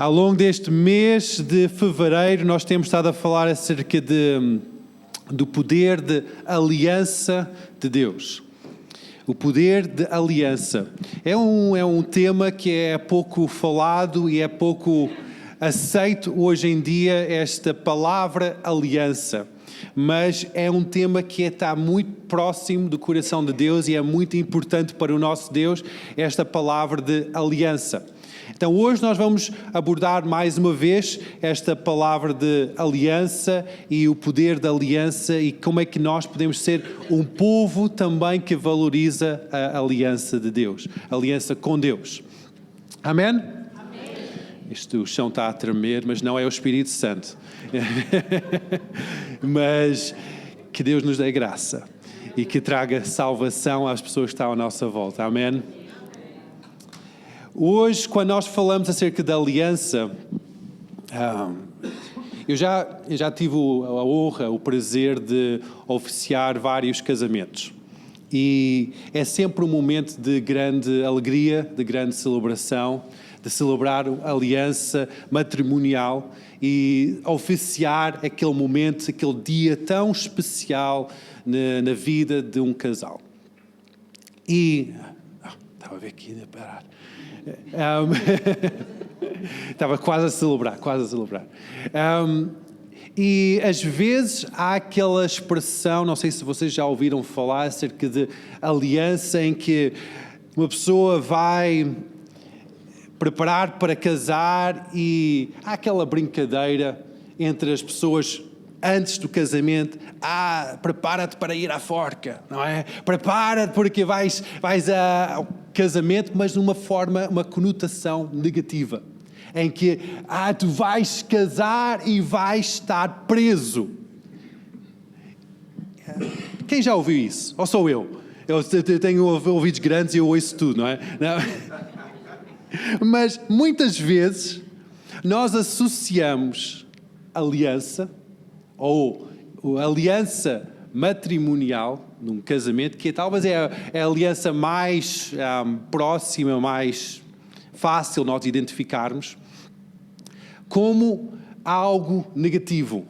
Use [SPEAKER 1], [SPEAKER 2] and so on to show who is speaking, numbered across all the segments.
[SPEAKER 1] Ao longo deste mês de fevereiro, nós temos estado a falar acerca do poder de aliança de Deus. O poder de aliança. É um tema que é pouco falado e é pouco aceito hoje em dia, esta palavra aliança. Mas é um tema que está muito próximo do coração de Deus e é muito importante para o nosso Deus, esta palavra de aliança. Então hoje nós vamos abordar mais uma vez esta palavra de aliança e o poder da aliança e como é que nós podemos ser um povo também que valoriza a aliança de Deus, a aliança com Deus. Amém? Amém. O chão está a tremer, mas não é o Espírito Santo. Mas que Deus nos dê graça e que traga salvação às pessoas que estão à nossa volta. Amém? Hoje, quando nós falamos acerca da aliança, eu já tive a honra, o prazer de oficiar vários casamentos. E é sempre um momento de grande alegria, de grande celebração, de celebrar a aliança matrimonial e oficiar aquele momento, aquele dia tão especial na vida de um casal. E... estava a ver aqui, a parar. Estava quase a celebrar. E às vezes há aquela expressão, não sei se vocês já ouviram falar acerca de aliança, em que uma pessoa vai preparar para casar e há aquela brincadeira entre as pessoas antes do casamento. Prepara-te para ir à forca, não é? Prepara-te porque vais ao casamento, mas de uma forma, uma conotação negativa, em que tu vais casar e vais estar preso. Quem já ouviu isso? Ou sou eu? Eu tenho ouvidos grandes e eu ouço tudo, não é? Não. Mas muitas vezes nós associamos aliança ou aliança matrimonial num casamento, que talvez é a aliança mais próxima, mais fácil nós identificarmos, como algo negativo,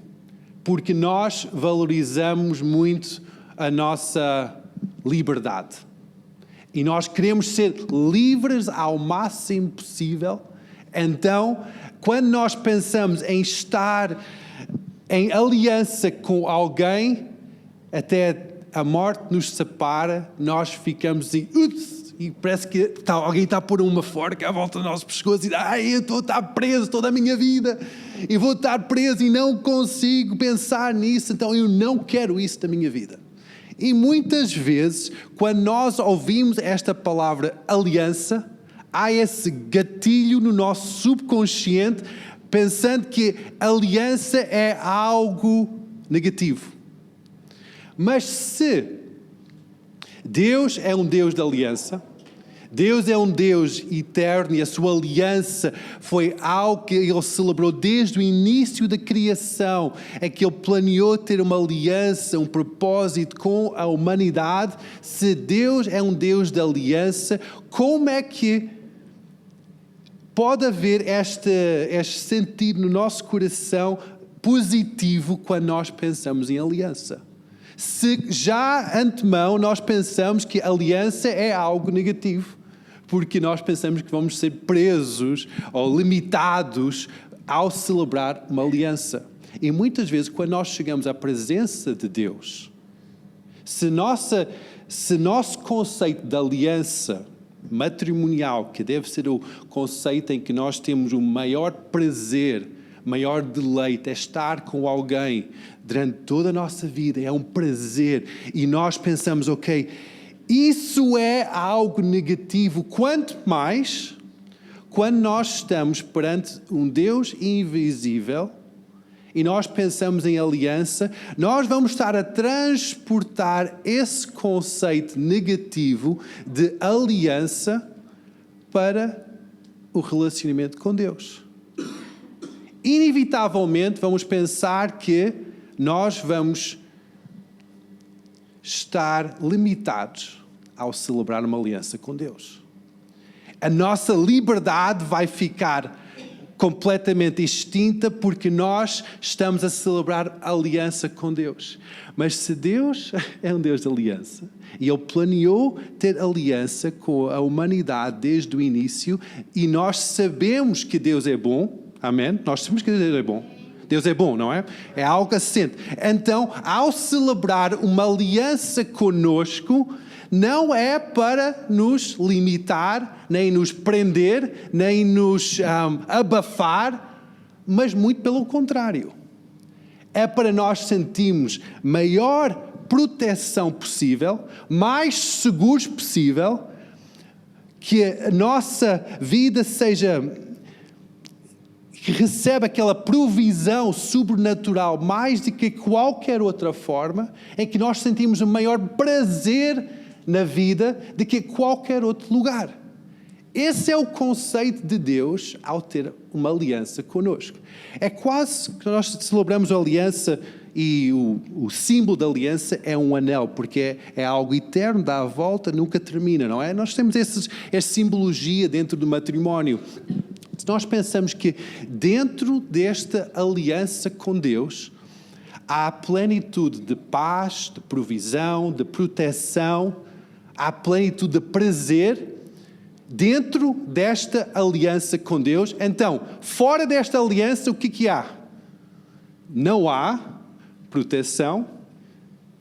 [SPEAKER 1] porque nós valorizamos muito a nossa liberdade. E nós queremos ser livres ao máximo possível. Então, quando nós pensamos em estar em aliança com alguém, até a morte nos separa, nós ficamos assim, e parece que alguém está a pôr uma forca à volta do nosso pescoço e eu estou a estar preso toda a minha vida e vou estar preso e não consigo pensar nisso, então eu não quero isso da minha vida. E muitas vezes, quando nós ouvimos esta palavra aliança, há esse gatilho no nosso subconsciente pensando que aliança é algo negativo. Mas se Deus é um Deus de aliança, Deus é um Deus eterno e a sua aliança foi algo que Ele celebrou desde o início da criação, é que Ele planeou ter uma aliança, um propósito com a humanidade. Se Deus é um Deus de aliança, como é que pode haver este sentido no nosso coração positivo quando nós pensamos em aliança? Se já antemão nós pensamos que aliança é algo negativo, porque nós pensamos que vamos ser presos ou limitados ao celebrar uma aliança. E muitas vezes, quando nós chegamos à presença de Deus, se nosso conceito de aliança matrimonial, que deve ser o conceito em que nós temos o maior prazer, maior deleite, é estar com alguém durante toda a nossa vida, é um prazer, e nós pensamos, isso é algo negativo, quanto mais quando nós estamos perante um Deus invisível e nós pensamos em aliança, nós vamos estar a transportar esse conceito negativo de aliança para o relacionamento com Deus. Inevitavelmente vamos pensar que nós vamos estar limitados ao celebrar uma aliança com Deus. A nossa liberdade vai ficar completamente extinta porque nós estamos a celebrar a aliança com Deus. Mas se Deus é um Deus de aliança e Ele planeou ter aliança com a humanidade desde o início e nós sabemos que Deus é bom, amém? Nós sabemos que Deus é bom. Deus é bom, não é? É algo assente. Então, ao celebrar uma aliança conosco, não é para nos limitar, nem nos prender, nem nos abafar, mas muito pelo contrário. É para nós sentirmos maior proteção possível, mais seguros possível, que a nossa vida que recebe aquela provisão sobrenatural mais do que qualquer outra forma, em que nós sentimos o maior prazer na vida do que qualquer outro lugar. Esse é o conceito de Deus ao ter uma aliança conosco. É quase que nós celebramos a aliança e o símbolo da aliança é um anel, porque é algo eterno, dá a volta, nunca termina, não é? Nós temos essa simbologia dentro do matrimónio. Nós pensamos que dentro desta aliança com Deus há plenitude de paz, de provisão, de proteção, há plenitude de prazer dentro desta aliança com Deus. Então, fora desta aliança, o que há? Não há proteção,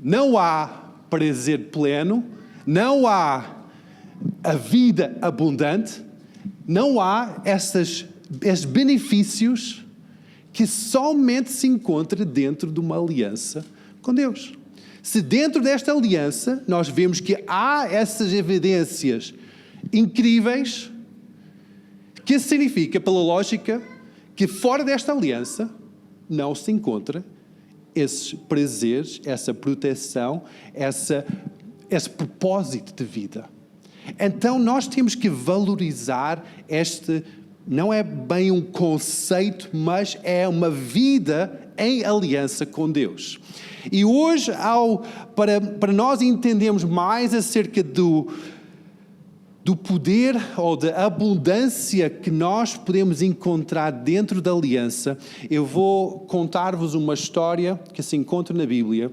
[SPEAKER 1] não há prazer pleno, não há a vida abundante, não há esses benefícios que somente se encontra dentro de uma aliança com Deus. Se dentro desta aliança nós vemos que há essas evidências incríveis, que significa, pela lógica, que fora desta aliança não se encontra esses prazeres, essa proteção, esse propósito de vida. Então nós temos que valorizar não é bem um conceito, mas é uma vida em aliança com Deus. E hoje, para nós entendermos mais acerca do poder ou da abundância que nós podemos encontrar dentro da aliança, eu vou contar-vos uma história que se encontra na Bíblia.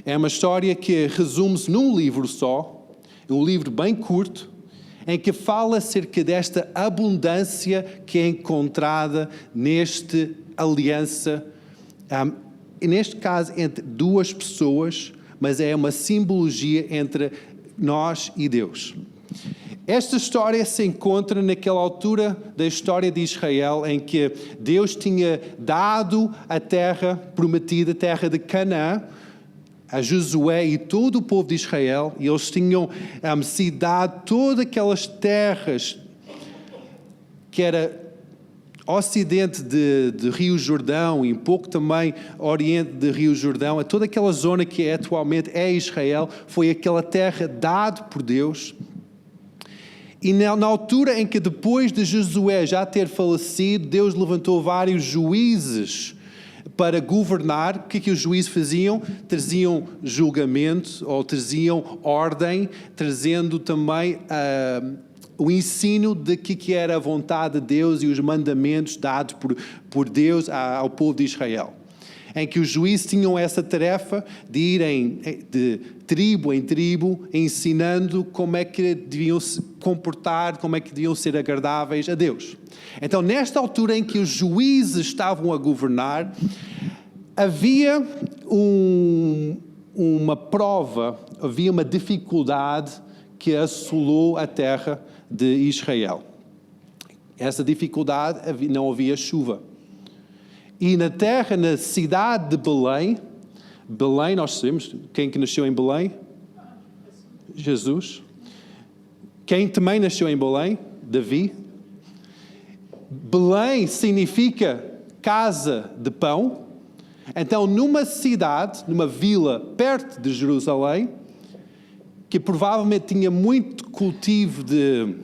[SPEAKER 1] É uma história que resume-se num livro só, um livro bem curto, em que fala acerca desta abundância que é encontrada nesta aliança, neste caso entre duas pessoas, mas é uma simbologia entre nós e Deus. Esta história se encontra naquela altura da história de Israel em que Deus tinha dado a terra prometida, a terra de Canaã, a Josué e todo o povo de Israel, e eles tinham sido dado todas aquelas terras que era ocidente de Rio Jordão e um pouco também oriente de Rio Jordão, a toda aquela zona que atualmente é Israel, foi aquela terra dada por Deus. E na altura em que depois de Josué já ter falecido, Deus levantou vários juízes para governar. O que os juízes faziam? Traziam julgamento ou traziam ordem, trazendo também o ensino de que era a vontade de Deus e os mandamentos dados por Deus ao povo de Israel. Em que os juízes tinham essa tarefa de irem de tribo em tribo, ensinando como é que deviam se comportar, como é que deviam ser agradáveis a Deus. Então, nesta altura em que os juízes estavam a governar, havia uma prova, havia uma dificuldade que assolou a terra de Israel. Essa dificuldade, não havia chuva. E na cidade de Belém, nós sabemos, quem que nasceu em Belém? Jesus. Quem também nasceu em Belém? Davi. Belém significa casa de pão. Então, numa cidade, numa vila perto de Jerusalém, que provavelmente tinha muito cultivo de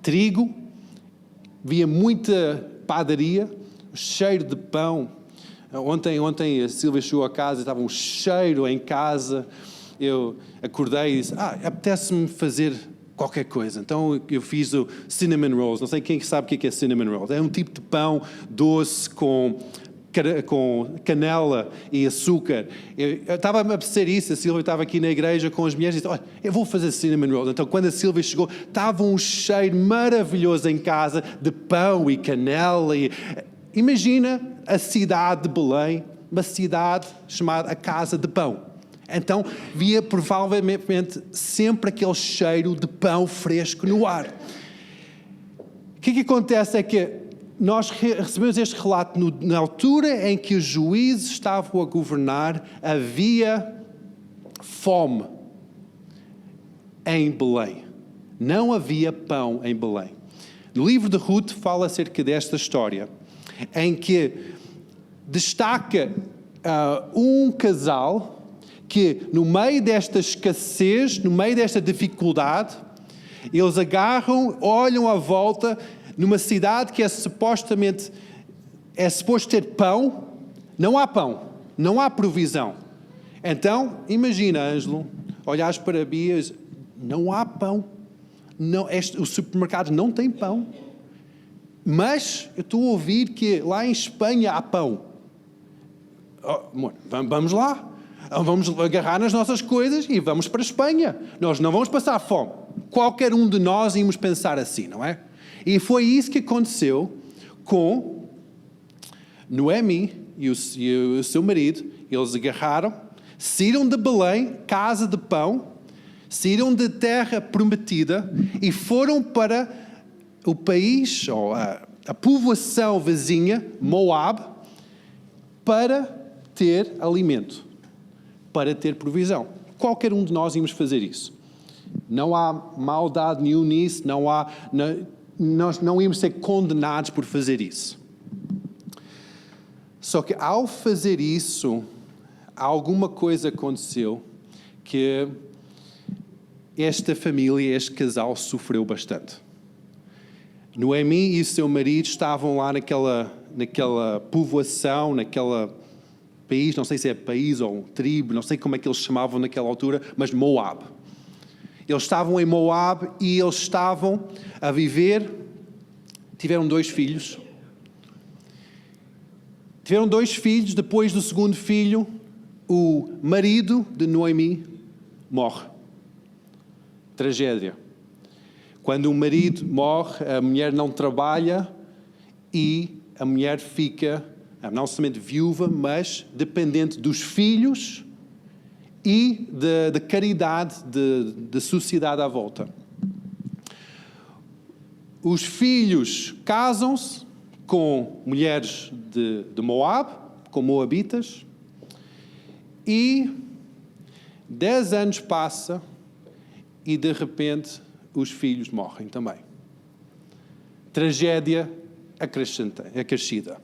[SPEAKER 1] trigo, havia muita padaria, cheiro de pão. Ontem a Silvia chegou a casa e estava um cheiro em casa. Eu acordei e disse, apetece-me fazer qualquer coisa. Então eu fiz o cinnamon rolls. Não sei quem sabe o que é cinnamon rolls. É um tipo de pão doce com canela e açúcar. Eu estava a apetecer isso. A Silvia estava aqui na igreja com as mulheres e disse, olha, eu vou fazer cinnamon rolls. Então quando a Silvia chegou, estava um cheiro maravilhoso em casa de pão e canela. Imagina a cidade de Belém, uma cidade chamada a Casa de Pão. Então via provavelmente sempre aquele cheiro de pão fresco no ar. O que acontece é que nós recebemos este relato na altura em que os juízes estavam a governar, havia fome em Belém. Não havia pão em Belém. No livro de Ruth fala acerca desta história, em que destaca um casal que no meio desta escassez, no meio desta dificuldade, eles agarram, olham à volta, numa cidade que é suposto ter pão, não há pão, não há provisão. Então, imagina, Ângelo, olhares para Bias, não há pão, o supermercado não tem pão, mas eu estou a ouvir que lá em Espanha há pão. Vamos lá, vamos agarrar nas nossas coisas e vamos para a Espanha. Nós não vamos passar fome. Qualquer um de nós íamos pensar assim, não é? E foi isso que aconteceu com Noemi e o seu marido. Eles agarraram, saíram de Belém, casa de pão, saíram de terra prometida e foram para o país, ou a povoação vizinha, Moab, para ter alimento, para ter provisão. Qualquer um de nós íamos fazer isso. Não há maldade nenhuma nisso, nós não íamos ser condenados por fazer isso. Só que ao fazer isso, alguma coisa aconteceu que esta família, este casal sofreu bastante. Noemi e o seu marido estavam lá naquela povoação, naquele país, não sei se é país ou tribo, não sei como é que eles chamavam naquela altura, mas Moab. Eles estavam em Moab e eles estavam a viver, tiveram 2 filhos. Tiveram 2 filhos, depois do segundo filho, o marido de Noemi morre. Tragédia. Quando o marido morre, a mulher não trabalha e a mulher fica, não somente viúva, mas dependente dos filhos e da caridade da sociedade à volta. Os filhos casam-se com mulheres de Moab, com moabitas, e 10 anos passa e de repente os filhos morrem também. Tragédia acrescida.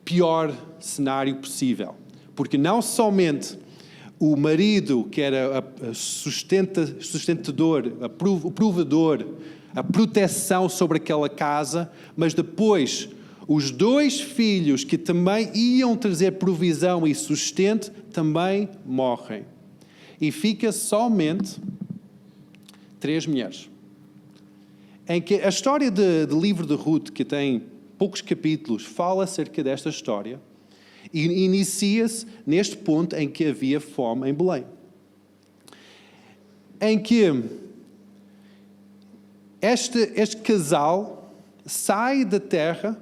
[SPEAKER 1] Pior cenário possível. Porque não somente o marido, que era o sustentador, o provedor, a proteção sobre aquela casa, mas depois os 2 filhos que também iam trazer provisão e sustento também morrem. E fica somente 3 mulheres. Em que a história do livro de Ruth, que tem poucos capítulos, fala acerca desta história e inicia-se neste ponto em que havia fome em Belém. Em que este casal sai da terra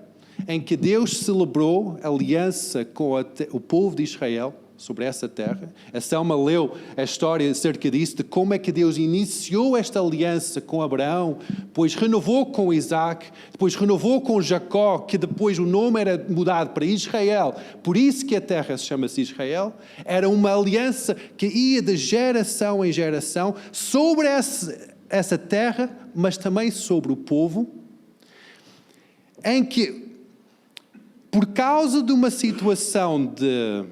[SPEAKER 1] em que Deus celebrou aliança com o povo de Israel sobre essa terra. A Selma leu a história acerca disso, de como é que Deus iniciou esta aliança com Abraão, depois renovou com Isaac, depois renovou com Jacó, que depois o nome era mudado para Israel. Por isso que a terra se chama-se Israel. Era uma aliança que ia de geração em geração sobre essa terra, mas também sobre o povo, em que, por causa de uma situação de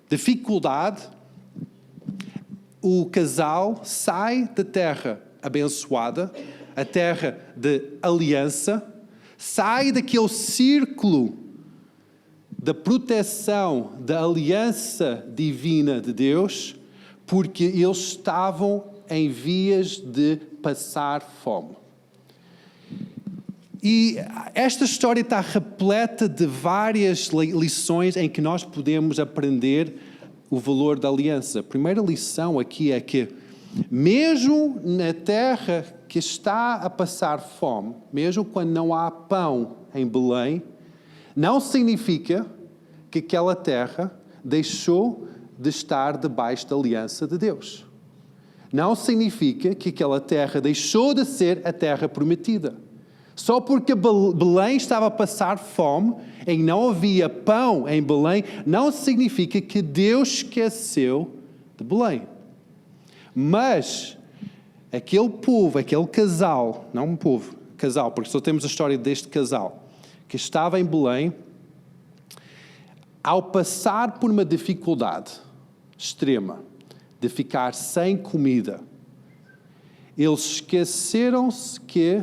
[SPEAKER 1] dificuldade, o casal sai da terra abençoada, a terra de aliança, sai daquele círculo da proteção, da aliança divina de Deus, porque eles estavam em vias de passar fome. E esta história está repleta de várias lições em que nós podemos aprender o valor da aliança. A primeira lição aqui é que, mesmo na terra que está a passar fome, mesmo quando não há pão em Belém, não significa que aquela terra deixou de estar debaixo da aliança de Deus. Não significa que aquela terra deixou de ser a terra prometida. Só porque Belém estava a passar fome e não havia pão em Belém, não significa que Deus esqueceu de Belém. Mas aquele povo, aquele casal, não um povo, casal, porque só temos a história deste casal, que estava em Belém, ao passar por uma dificuldade extrema, de ficar sem comida, eles esqueceram-se que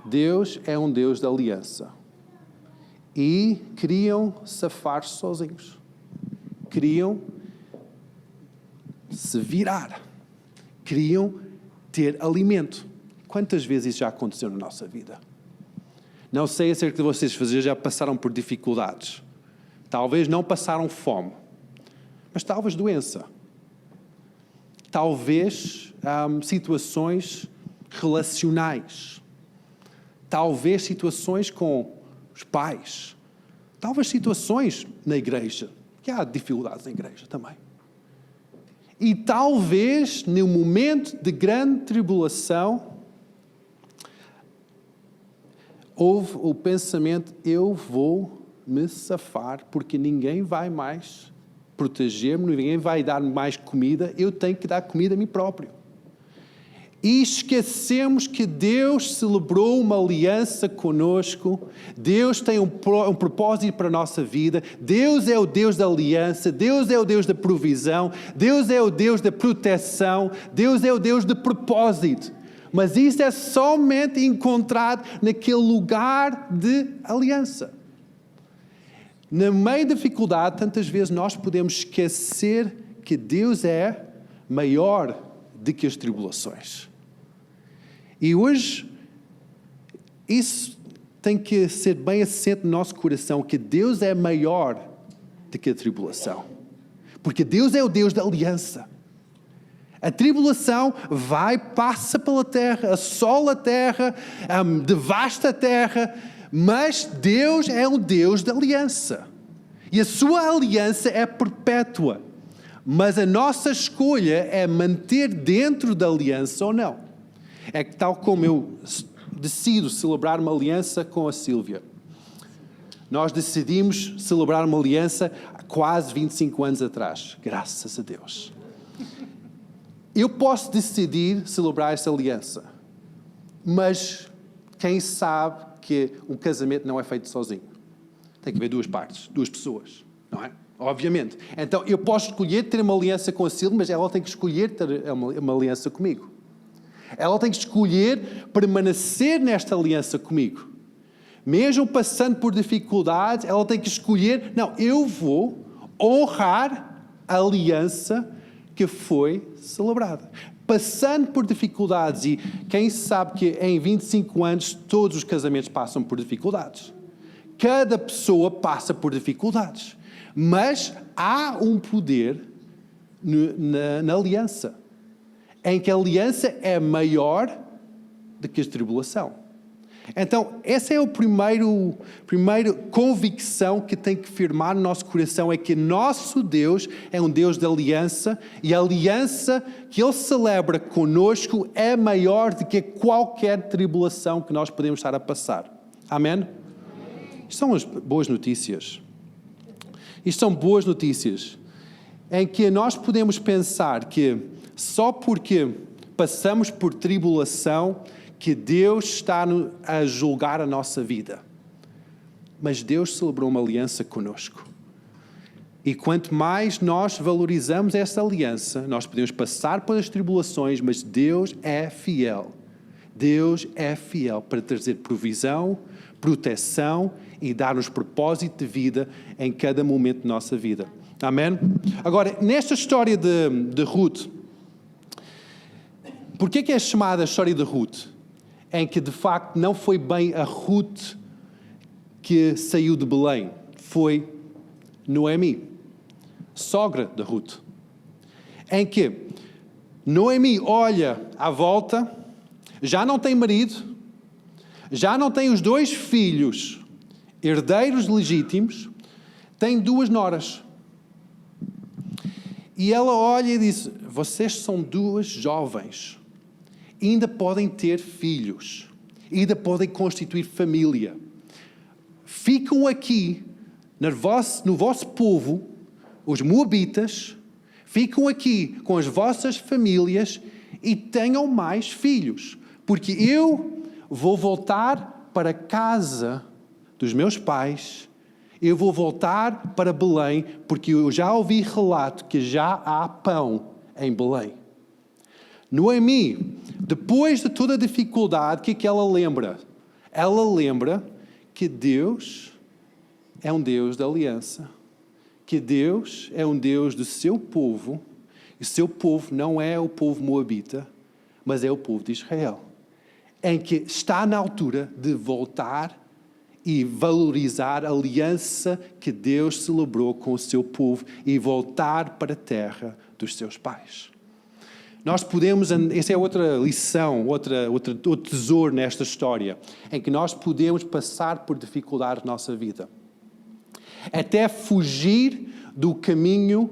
[SPEAKER 1] Deus é um Deus de aliança. E queriam safar-se sozinhos. Queriam se virar. Queriam ter alimento. Quantas vezes isso já aconteceu na nossa vida? Não sei acerca de vocês, já passaram por dificuldades. Talvez não passaram fome, mas talvez doença. Talvez situações relacionais. Talvez situações com os pais. Talvez situações na igreja, que há dificuldades na igreja também. E talvez, num momento de grande tribulação, houve o pensamento, eu vou me safar, porque ninguém vai mais proteger-me, ninguém vai dar mais comida, eu tenho que dar comida a mim próprio. E esquecemos que Deus celebrou uma aliança conosco, Deus tem um propósito para a nossa vida, Deus é o Deus da aliança, Deus é o Deus da provisão, Deus é o Deus da proteção, Deus é o Deus de propósito. Mas isso é somente encontrado naquele lugar de aliança. No meio da dificuldade, tantas vezes nós podemos esquecer que Deus é maior do que as tribulações. E hoje, isso tem que ser bem assente no nosso coração, que Deus é maior do que a tribulação. Porque Deus é o Deus da aliança. A tribulação passa pela terra, assola a terra, devasta a terra, mas Deus é um Deus de aliança. E a sua aliança é perpétua. Mas a nossa escolha é manter dentro da aliança ou não. É que tal como eu decido celebrar uma aliança com a Sílvia. Nós decidimos celebrar uma aliança há quase 25 anos atrás. Graças a Deus. Eu posso decidir celebrar essa aliança. Mas quem sabe que um casamento não é feito sozinho? Tem que haver duas partes, duas pessoas, não é? Obviamente. Então, eu posso escolher ter uma aliança com a Sílvia, mas ela tem que escolher ter uma aliança comigo. Ela tem que escolher permanecer nesta aliança comigo. Mesmo passando por dificuldades, ela tem que escolher, não, eu vou honrar a aliança que foi celebrada. Passando por dificuldades, e quem sabe que em 25 anos todos os casamentos passam por dificuldades. Cada pessoa passa por dificuldades. Mas há um poder na aliança, em que a aliança é maior do que a tribulação. Então, essa é a primeira convicção que tem que firmar no nosso coração, é que nosso Deus é um Deus de aliança, e a aliança que Ele celebra conosco é maior do que qualquer tribulação que nós podemos estar a passar. Amém? Isto são as boas notícias. Isto são boas notícias, em que nós podemos pensar que só porque passamos por tribulação que Deus está a julgar a nossa vida. Mas Deus celebrou uma aliança conosco. E quanto mais nós valorizamos essa aliança, nós podemos passar pelas tribulações, mas Deus é fiel. Deus é fiel para trazer provisão, proteção e dar-nos propósito de vida em cada momento da nossa vida. Amém? Agora, nesta história de Ruth, Porquê que é chamada a história de Ruth? Em que, de facto, não foi bem a Ruth que saiu de Belém. Foi Noemi, sogra de Ruth. Em que Noemi olha à volta, já não tem marido, já não tem os 2 filhos herdeiros legítimos, tem 2 noras. E ela olha e diz: vocês são 2 jovens, ainda podem ter filhos, ainda podem constituir família. Ficam aqui no vosso povo, os moabitas, ficam aqui com as vossas famílias e tenham mais filhos, porque eu vou voltar para a casa dos meus pais, eu vou voltar para Belém, porque eu já ouvi relato que já há pão em Belém. Noemi, depois de toda a dificuldade, o que é que ela lembra? Ela lembra que Deus é um Deus da aliança, que Deus é um Deus do seu povo, e o seu povo não é o povo moabita, mas é o povo de Israel, em que está na altura de voltar e valorizar a aliança que Deus celebrou com o seu povo e voltar para a terra dos seus pais. Nós podemos, essa é outra lição, outro tesouro nesta história, em que nós podemos passar por dificuldades na nossa vida, até fugir do caminho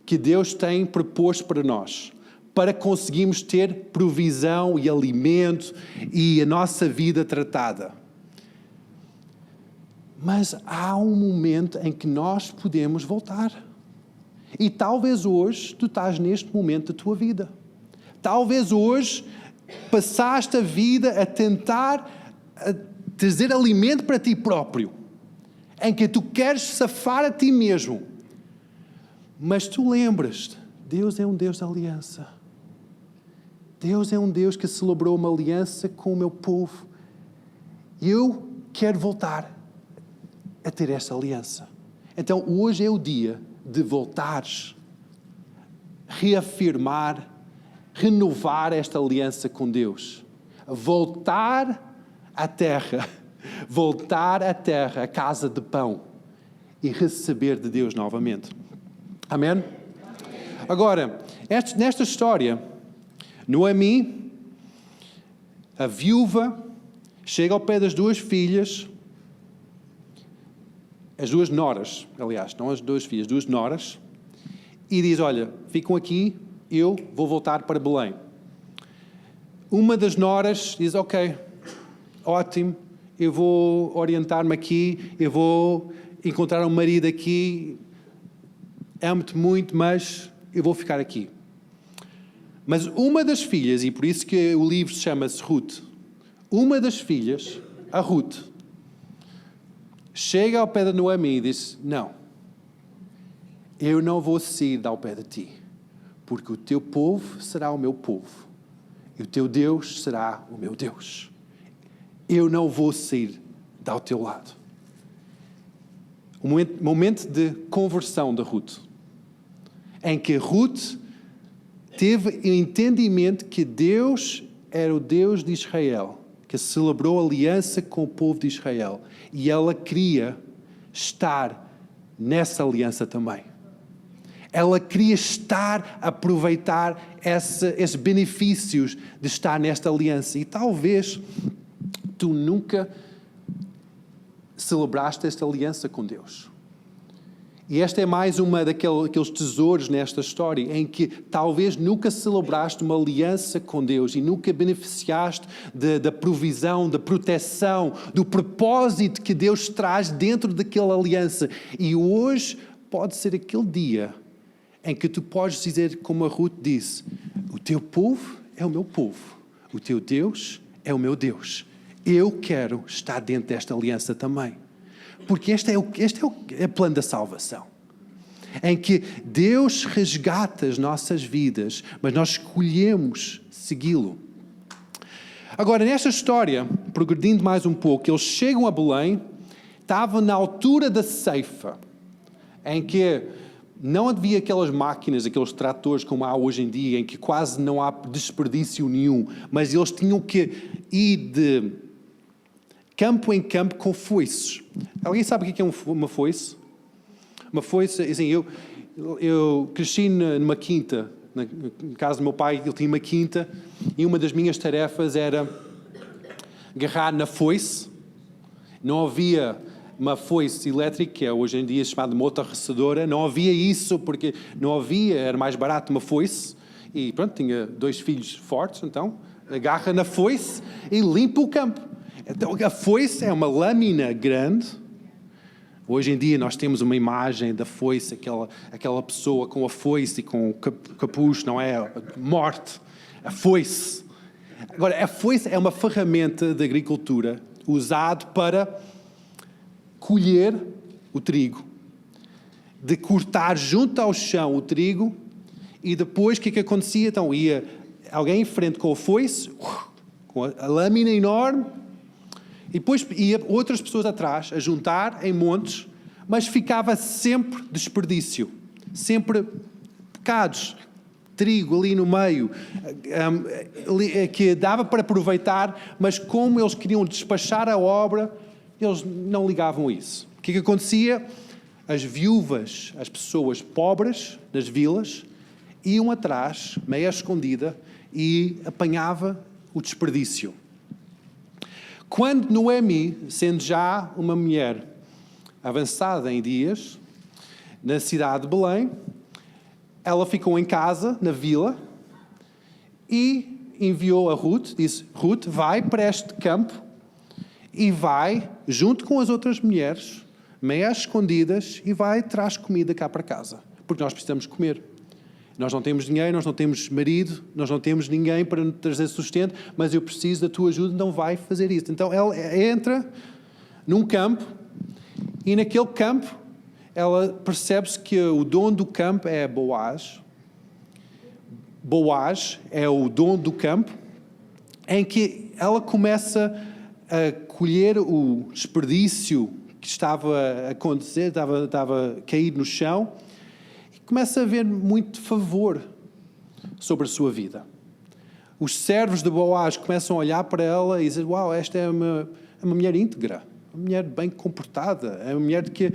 [SPEAKER 1] que Deus tem proposto para nós, para conseguirmos ter provisão e alimento e a nossa vida tratada. Mas há um momento em que nós podemos voltar. E talvez hoje tu estás neste momento da tua vida. Talvez hoje passaste a vida a tentar trazer alimento para ti próprio, em que tu queres safar a ti mesmo. Mas tu lembras-te, Deus é um Deus de aliança. Deus é um Deus que celebrou uma aliança com o meu povo. E eu quero voltar a ter esta aliança. Então hoje é o dia de voltares, reafirmar, renovar esta aliança com Deus. Voltar à terra, à casa de pão e receber de Deus novamente. Amém? Agora, nesta história, Noemi, a viúva, chega ao pé das 2 filhas, as 2 noras, aliás, não as 2 filhas, 2 noras, e diz: olha, ficam aqui, eu vou voltar para Belém. Uma das noras diz: ok, ótimo, eu vou orientar-me aqui, eu vou encontrar um marido aqui, amo-te muito, mas eu vou ficar aqui. Mas uma das filhas, e por isso que o livro chama-se Ruth, uma das filhas, a Ruth, chega ao pé de Noemi e diz: não, eu não vou sair ao pé de ti, porque o teu povo será o meu povo, e o teu Deus será o meu Deus. Eu não vou sair ao teu lado. Um momento de conversão de Ruth, em que Ruth teve o entendimento que Deus era o Deus de Israel, que celebrou aliança com o povo de Israel, e ela queria estar nessa aliança também. Ela queria aproveitar esses benefícios de estar nesta aliança. E talvez tu nunca celebraste esta aliança com Deus. E esta é mais uma daqueles tesouros nesta história, em que talvez nunca celebraste uma aliança com Deus e nunca beneficiaste da provisão, da proteção, do propósito que Deus traz dentro daquela aliança. E hoje pode ser aquele dia em que tu podes dizer, como a Ruth disse: o teu povo é o meu povo, o teu Deus é o meu Deus. Eu quero estar dentro desta aliança também. Porque este é o plano da salvação, em que Deus resgata as nossas vidas, mas nós escolhemos segui-lo. Agora, nesta história, progredindo mais um pouco, eles chegam a Belém, estavam na altura da ceifa, em que não havia aquelas máquinas, aqueles tratores como há hoje em dia, em que quase não há desperdício nenhum, mas eles tinham que ir de campo em campo com foices. Alguém sabe o que é uma foice? Uma foice, assim, eu cresci numa quinta, na casa do meu pai, ele tinha uma quinta, e uma das minhas tarefas era agarrar na foice. Não havia uma foice elétrica, que é hoje em dia chamada motorroçadora, não havia isso, porque não havia, era mais barato uma foice, e pronto, tinha 2 filhos fortes, então agarra na foice e limpa o campo. Então a foice é uma lâmina grande. Hoje em dia nós temos uma imagem da foice, aquela pessoa com a foice e com o capuz, não é? Morte. A foice. Agora, a foice é uma ferramenta de agricultura usada para colher o trigo, de cortar junto ao chão o trigo, e depois o que acontecia? Então ia alguém em frente com a foice, com a lâmina enorme, e depois ia outras pessoas atrás a juntar em montes, mas ficava sempre desperdício, sempre pecados, trigo ali no meio, que dava para aproveitar, mas como eles queriam despachar a obra, eles não ligavam a isso. O que acontecia? As viúvas, as pessoas pobres das vilas, iam atrás, meia escondida, e apanhava o desperdício. Quando Noemi, sendo já uma mulher avançada em dias, na cidade de Belém, ela ficou em casa, na vila, e enviou a Ruth, disse, Ruth, vai para este campo e vai, junto com as outras mulheres, meio escondidas, e vai e traz comida cá para casa, porque nós precisamos comer. Nós não temos dinheiro, nós não temos marido, nós não temos ninguém para nos trazer sustento, mas eu preciso da tua ajuda, não vai fazer isso. Então ela entra num campo, e naquele campo ela percebe-se que o dono do campo é Boaz. Boaz é o dono do campo, em que ela começa a colher o desperdício que estava a acontecer, estava caído no chão, e começa a ver muito favor sobre a sua vida. Os servos de Boaz começam a olhar para ela e dizer, uau, esta é uma mulher íntegra, uma mulher bem comportada, é uma mulher que,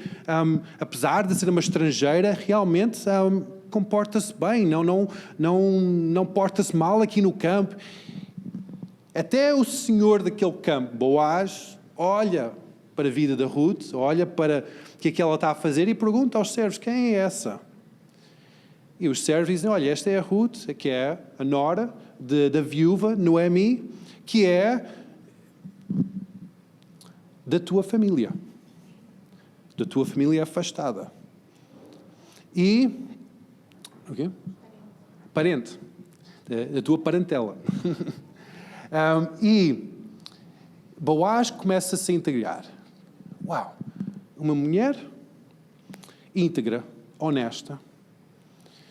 [SPEAKER 1] apesar de ser uma estrangeira, realmente comporta-se bem, não porta-se mal aqui no campo. Até o senhor daquele campo, Boaz, olha para a vida da Ruth, olha para o que é que ela está a fazer e pergunta aos servos, quem é essa? E os servos dizem, olha, esta é a Ruth, que é a nora da viúva Noemi, que é da tua família afastada. E, o quê? Parente, da tua parentela. E Boaz começa a se integrar. Uau! Uma mulher íntegra, honesta,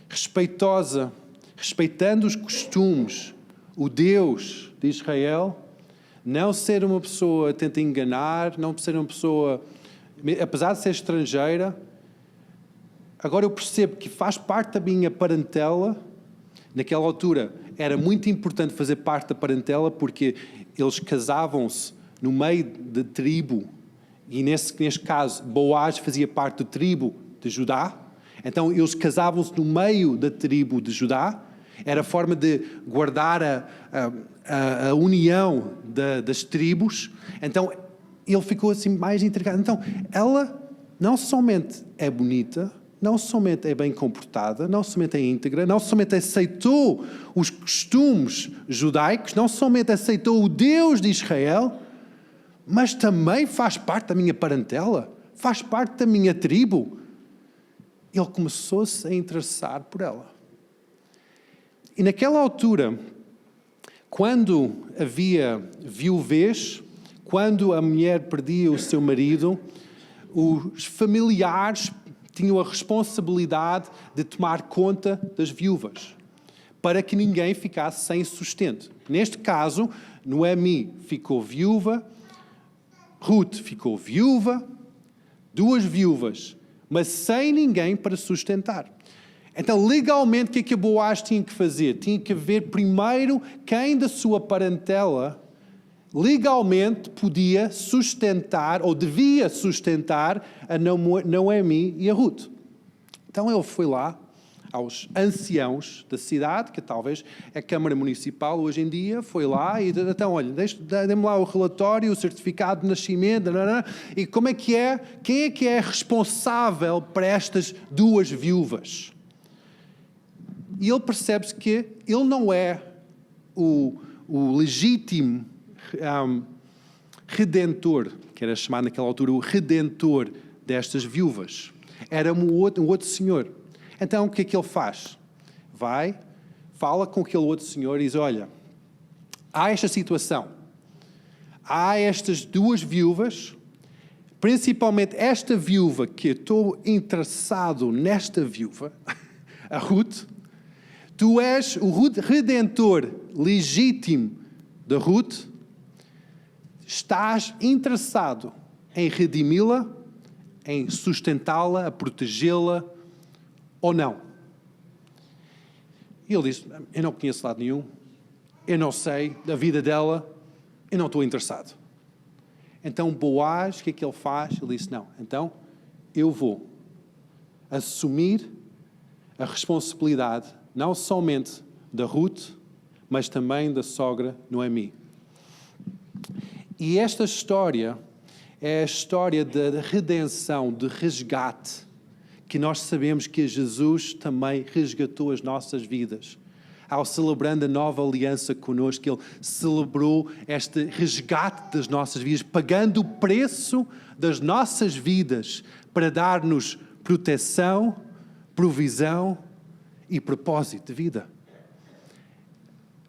[SPEAKER 1] respeitosa, respeitando os costumes, o Deus de Israel, não ser uma pessoa que tenta enganar, não ser uma pessoa, apesar de ser estrangeira. Agora eu percebo que faz parte da minha parentela. Naquela altura era muito importante fazer parte da parentela, porque eles casavam-se no meio da tribo, e nesse caso Boaz fazia parte da tribo de Judá, então eles casavam-se no meio da tribo de Judá, era a forma de guardar a união das tribos. Então ele ficou assim mais intrigado. Então ela não somente é bonita, não somente é bem comportada, não somente é íntegra, não somente aceitou os costumes judaicos, não somente aceitou o Deus de Israel, mas também faz parte da minha parentela, faz parte da minha tribo. Ele começou-se a interessar por ela. E naquela altura, quando havia viuvez, quando a mulher perdia o seu marido, os familiares tinham a responsabilidade de tomar conta das viúvas, para que ninguém ficasse sem sustento. Neste caso, Noemi ficou viúva, Ruth ficou viúva, 2 viúvas mas sem ninguém para sustentar. Então, legalmente, o que é que Boaz tinha que fazer? Tinha que ver primeiro quem da sua parentela legalmente podia sustentar, ou devia sustentar, a Noemi e a Ruth. Então ele foi lá aos anciãos da cidade, que talvez é a Câmara Municipal hoje em dia, foi lá e então, olha, dê-me lá o relatório, o certificado de nascimento, e como é que é, quem é que é responsável para estas duas viúvas? E ele percebe-se que ele não é o legítimo redentor, que era chamado naquela altura o redentor destas viúvas. Era um outro senhor. Então o que é que ele faz? Vai, fala com aquele outro senhor e diz, olha, há esta situação, há estas duas viúvas, principalmente esta viúva, que eu estou interessado nesta viúva, a Ruth, tu és o redentor legítimo da Ruth, estás interessado em redimi-la, em sustentá-la, a protegê-la ou não? E ele diz, eu não conheço lado nenhum, eu não sei da vida dela, eu não estou interessado. Então Boaz, o que é que ele faz? Ele disse, não, então eu vou assumir a responsabilidade não somente da Ruth, mas também da sogra Noemi. E esta história é a história da redenção, de resgate, que nós sabemos que Jesus também resgatou as nossas vidas. Ao celebrando a nova aliança connosco, Ele celebrou este resgate das nossas vidas, pagando o preço das nossas vidas para dar-nos proteção, provisão e propósito de vida.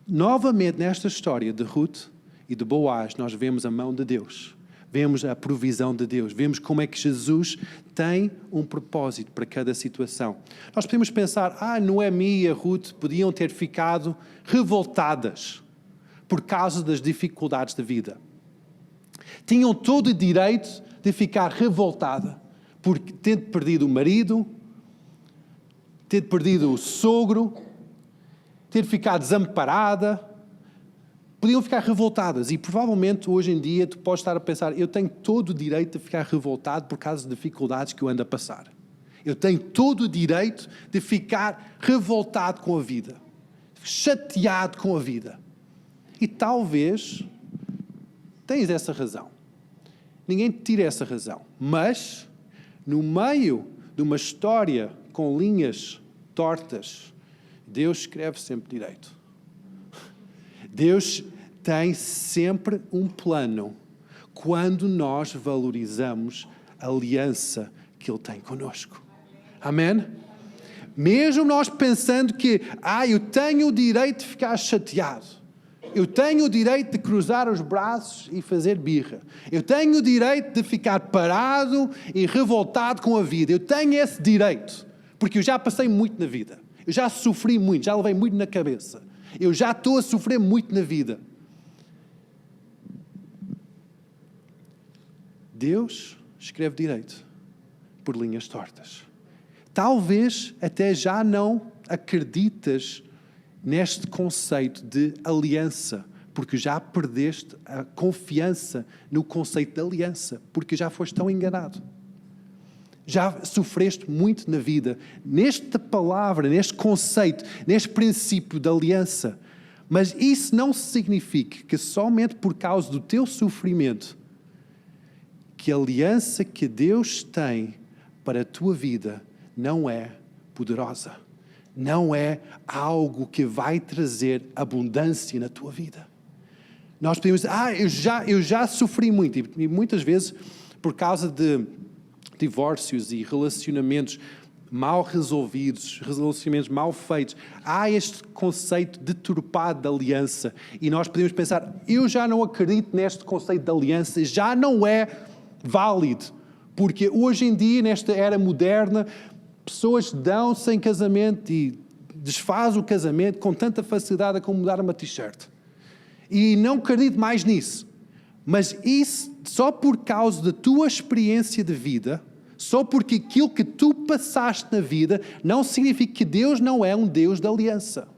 [SPEAKER 1] Novamente, nesta história de Ruth e de Boaz, nós vemos a mão de Deus, vemos a provisão de Deus, vemos como é que Jesus tem um propósito para cada situação. Nós podemos pensar, Noemi e a Ruth podiam ter ficado revoltadas por causa das dificuldades da vida. Tinham todo o direito de ficar revoltada por ter perdido o marido, ter perdido o sogro, ter ficado desamparada. Podiam ficar revoltadas e provavelmente hoje em dia tu podes estar a pensar, eu tenho todo o direito de ficar revoltado por causa das dificuldades que eu ando a passar. Eu tenho todo o direito de ficar revoltado com a vida, chateado com a vida. E talvez tens essa razão. Ninguém te tira essa razão. Mas, no meio de uma história com linhas tortas, Deus escreve sempre direito. Deus tem sempre um plano quando nós valorizamos a aliança que Ele tem conosco. Amém? Mesmo nós pensando que, eu tenho o direito de ficar chateado. Eu tenho o direito de cruzar os braços e fazer birra. Eu tenho o direito de ficar parado e revoltado com a vida. Eu tenho esse direito, porque eu já passei muito na vida. Eu já sofri muito, já levei muito na cabeça. Eu já estou a sofrer muito na vida. Deus escreve direito por linhas tortas. Talvez até já não acreditas neste conceito de aliança, porque já perdeste a confiança no conceito de aliança, porque já foste tão enganado. Já sofreste muito na vida, nesta palavra, neste conceito, neste princípio de aliança. Mas isso não significa que somente por causa do teu sofrimento, que a aliança que Deus tem para a tua vida não é poderosa. Não é algo que vai trazer abundância na tua vida. Nós podemos dizer, eu já sofri muito. E muitas vezes, por causa de divórcios e relacionamentos mal resolvidos, relacionamentos mal feitos, há este conceito deturpado de aliança. E nós podemos pensar, eu já não acredito neste conceito de aliança, já não é válido. Porque hoje em dia, nesta era moderna, pessoas dão-se em casamento e desfazem o casamento com tanta facilidade como mudar uma t-shirt. E não acredito mais nisso. Mas isso, só por causa da tua experiência de vida, Só porque aquilo que tu passaste na vida não significa que Deus não é um Deus de aliança.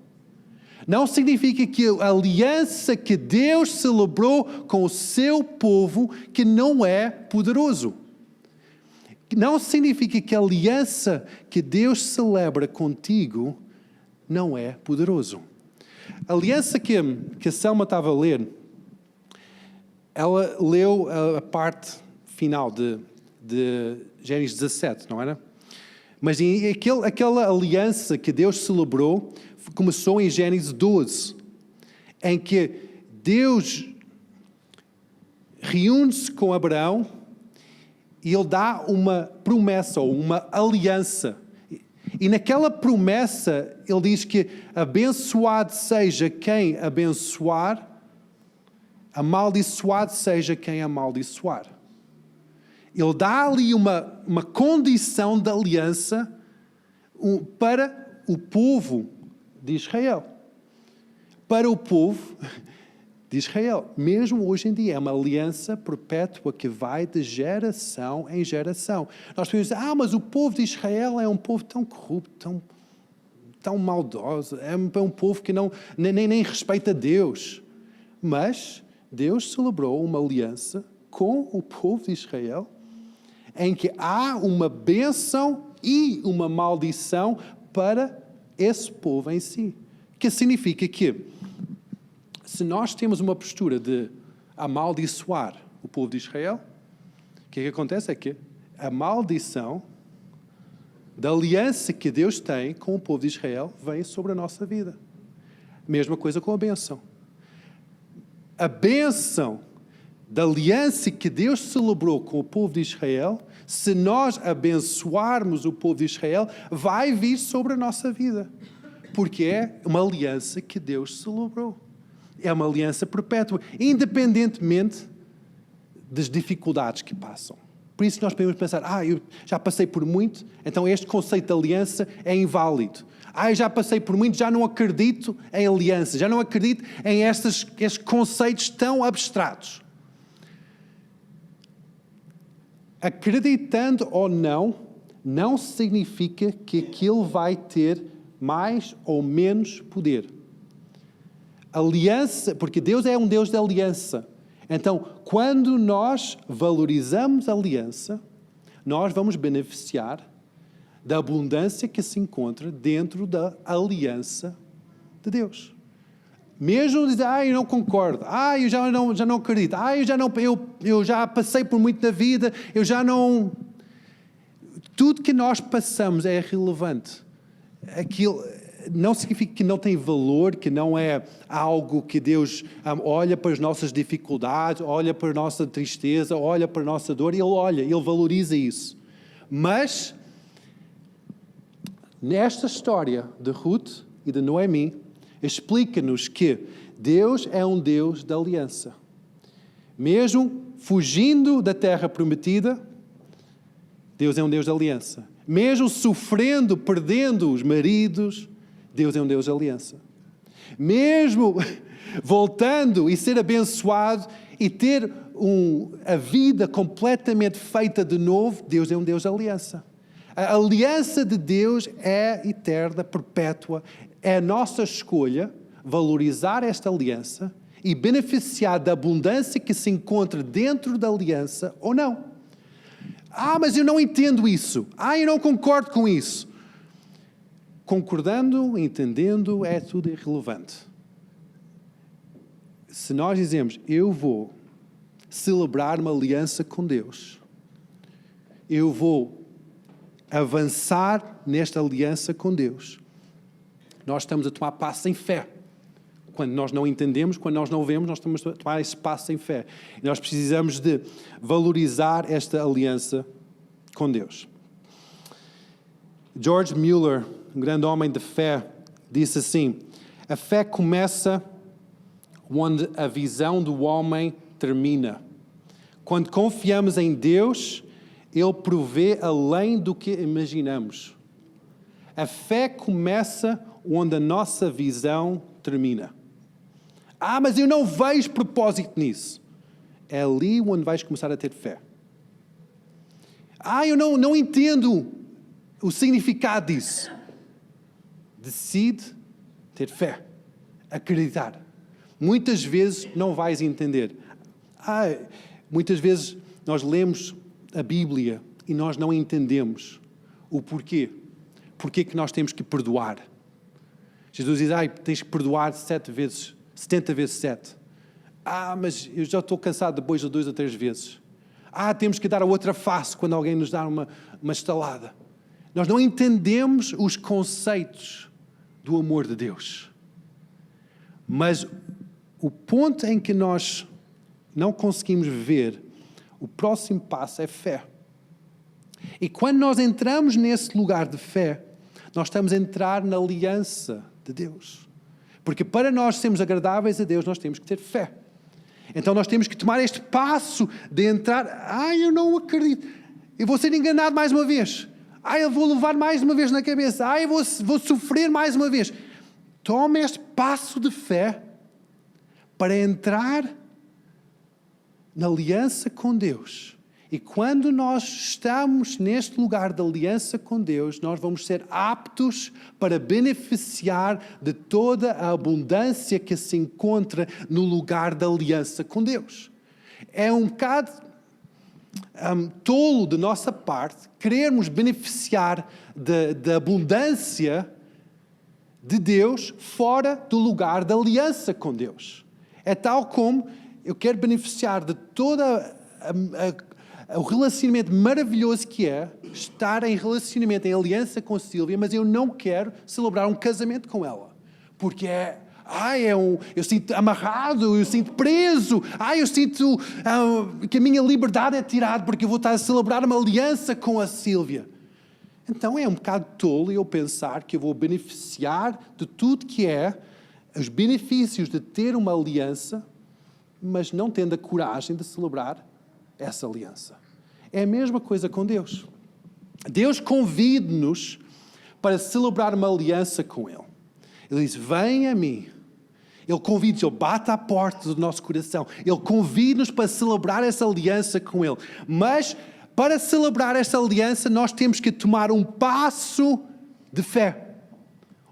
[SPEAKER 1] Não significa que a aliança que Deus celebrou com o seu povo que não é poderoso. Não significa que a aliança que Deus celebra contigo não é poderoso. A aliança que a Selma estava a ler, ela leu a parte final de Gênesis 17, não era? Mas aquela aliança que Deus celebrou começou em Gênesis 12, em que Deus reúne-se com Abraão e ele dá uma promessa ou uma aliança. E naquela promessa ele diz que abençoado seja quem abençoar, amaldiçoado seja quem amaldiçoar. Ele dá ali uma condição de aliança para o povo de Israel. Para o povo de Israel. Mesmo hoje em dia, é uma aliança perpétua que vai de geração em geração. Nós podemos dizer, mas o povo de Israel é um povo tão corrupto, tão maldoso, é um povo que nem respeita Deus. Mas Deus celebrou uma aliança com o povo de Israel em que há uma bênção e uma maldição para esse povo em si. Que significa que, se nós temos uma postura de amaldiçoar o povo de Israel, o que acontece é que a maldição da aliança que Deus tem com o povo de Israel vem sobre a nossa vida. Mesma coisa com a bênção. A bênção da aliança que Deus celebrou com o povo de Israel, se nós abençoarmos o povo de Israel, vai vir sobre a nossa vida. Porque é uma aliança que Deus celebrou. É uma aliança perpétua, independentemente das dificuldades que passam. Por isso nós podemos pensar, eu já passei por muito, então este conceito de aliança é inválido. Eu já passei por muito, já não acredito em aliança, já não acredito em estes conceitos tão abstratos. Acreditando ou não significa que aquilo vai ter mais ou menos poder. Aliança, porque Deus é um Deus de aliança. Então, quando nós valorizamos a aliança, nós vamos beneficiar da abundância que se encontra dentro da aliança de Deus. Mesmo dizer, eu não concordo, eu já não acredito, eu já passei por muito na vida, eu já não... Tudo que nós passamos é irrelevante. Aquilo não significa que não tem valor, que não é algo que Deus olha para as nossas dificuldades, olha para a nossa tristeza, olha para a nossa dor, Ele valoriza isso. Mas, nesta história de Ruth e de Noemi, explica-nos que Deus é um Deus de aliança. Mesmo fugindo da terra prometida, Deus é um Deus de aliança. Mesmo sofrendo, perdendo os maridos, Deus é um Deus de aliança. Mesmo voltando e ser abençoado e ter a vida completamente feita de novo, Deus é um Deus de aliança. A aliança de Deus é eterna, perpétua. É a nossa escolha valorizar esta aliança e beneficiar da abundância que se encontra dentro da aliança ou não. Mas eu não entendo isso. Eu não concordo com isso. Concordando, entendendo, é tudo irrelevante. Se nós dizemos, eu vou celebrar uma aliança com Deus, eu vou avançar nesta aliança com Deus, nós estamos a tomar passo em fé. Quando nós não entendemos, quando nós não vemos, nós estamos a tomar esse passo em fé. E nós precisamos de valorizar esta aliança com Deus. George Mueller, um grande homem de fé, disse assim: a fé começa onde a visão do homem termina. Quando confiamos em Deus, Ele provê além do que imaginamos. A fé começa onde a nossa visão termina. Mas eu não vejo propósito nisso. É ali onde vais começar a ter fé. Eu não entendo o significado disso. Decide ter fé, acreditar. Muitas vezes não vais entender. Muitas vezes nós lemos a Bíblia e nós não entendemos o porquê. Porquê que nós temos que perdoar. Jesus diz, tens que perdoar 70 vezes 7. Mas eu já estou cansado depois de 2 ou 3 vezes. Temos que dar a outra face quando alguém nos dá uma estalada. Nós não entendemos os conceitos do amor de Deus. Mas o ponto em que nós não conseguimos ver, o próximo passo é fé. E quando nós entramos nesse lugar de fé, nós estamos a entrar na aliança de Deus. Porque para nós sermos agradáveis a Deus, nós temos que ter fé. Então nós temos que tomar este passo de entrar. Eu não acredito. Eu vou ser enganado mais uma vez. Eu vou levar mais uma vez na cabeça. Eu vou sofrer mais uma vez. Toma este passo de fé para entrar na aliança com Deus. E quando nós estamos neste lugar de aliança com Deus, nós vamos ser aptos para beneficiar de toda a abundância que se encontra no lugar da aliança com Deus. É um bocado tolo de nossa parte querermos beneficiar da abundância de Deus fora do lugar da aliança com Deus. É tal como eu quero beneficiar de toda o relacionamento maravilhoso que é estar em relacionamento, em aliança com Sílvia, mas eu não quero celebrar um casamento com ela. Porque eu sinto amarrado, eu sinto preso, eu sinto que a minha liberdade é tirada porque eu vou estar a celebrar uma aliança com a Sílvia. Então é um bocado tolo eu pensar que eu vou beneficiar de tudo que é os benefícios de ter uma aliança, mas não tendo a coragem de celebrar essa aliança. É a mesma coisa com Deus. Deus convida-nos para celebrar uma aliança com Ele. Ele diz, vem a mim. Ele convida-nos, Ele bate à porta do nosso coração. Ele convida-nos para celebrar essa aliança com Ele. Mas, para celebrar essa aliança, nós temos que tomar um passo de fé.